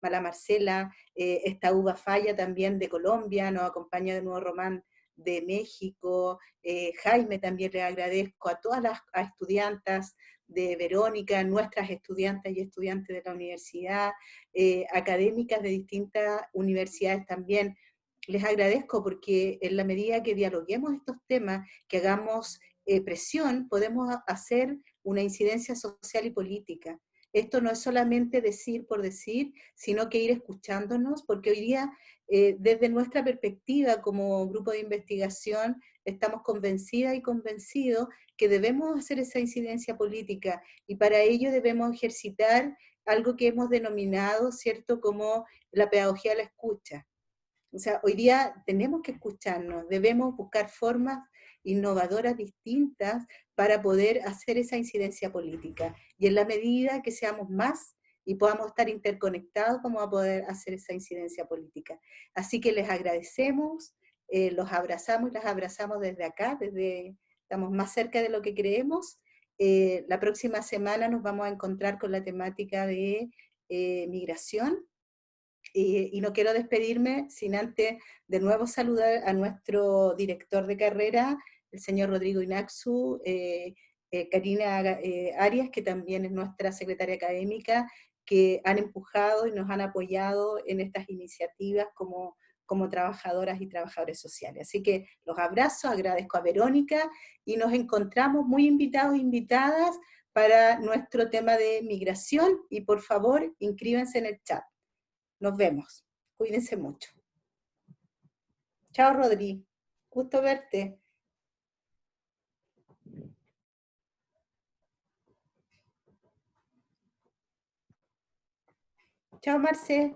Speaker 1: a la Marcela, esta Uva Falla también de Colombia, nos acompaña de nuevo Román de México, Jaime también le agradezco, a todas las estudiantas de Verónica, nuestras estudiantas y estudiantes de la universidad, académicas de distintas universidades también. Les agradezco porque en la medida que dialoguemos estos temas, que hagamos presión, podemos hacer una incidencia social y política. Esto no es solamente decir por decir, sino que ir escuchándonos, porque hoy día, desde nuestra perspectiva como grupo de investigación, estamos convencidas y convencidos que debemos hacer esa incidencia política, y para ello debemos ejercitar algo que hemos denominado, ¿cierto?, como la pedagogía de la escucha. O sea, hoy día tenemos que escucharnos, debemos buscar formas innovadoras distintas para poder hacer esa incidencia política. Y en la medida que seamos más y podamos estar interconectados, vamos a poder hacer esa incidencia política. Así que les agradecemos, los abrazamos y las abrazamos desde acá, estamos más cerca de lo que creemos. La próxima semana nos vamos a encontrar con la temática de migración. Y no quiero despedirme sin antes de nuevo saludar a nuestro director de carrera, el señor Rodrigo Inaxu, Karina Arias, que también es nuestra secretaria académica, que han empujado y nos han apoyado en estas iniciativas como trabajadoras y trabajadores sociales. Así que los abrazo, agradezco a Verónica y nos encontramos muy invitados e invitadas para nuestro tema de migración, y por favor inscríbanse en el chat. Nos vemos. Cuídense mucho. Chao, Rodri. Gusto verte. Chao, Marce.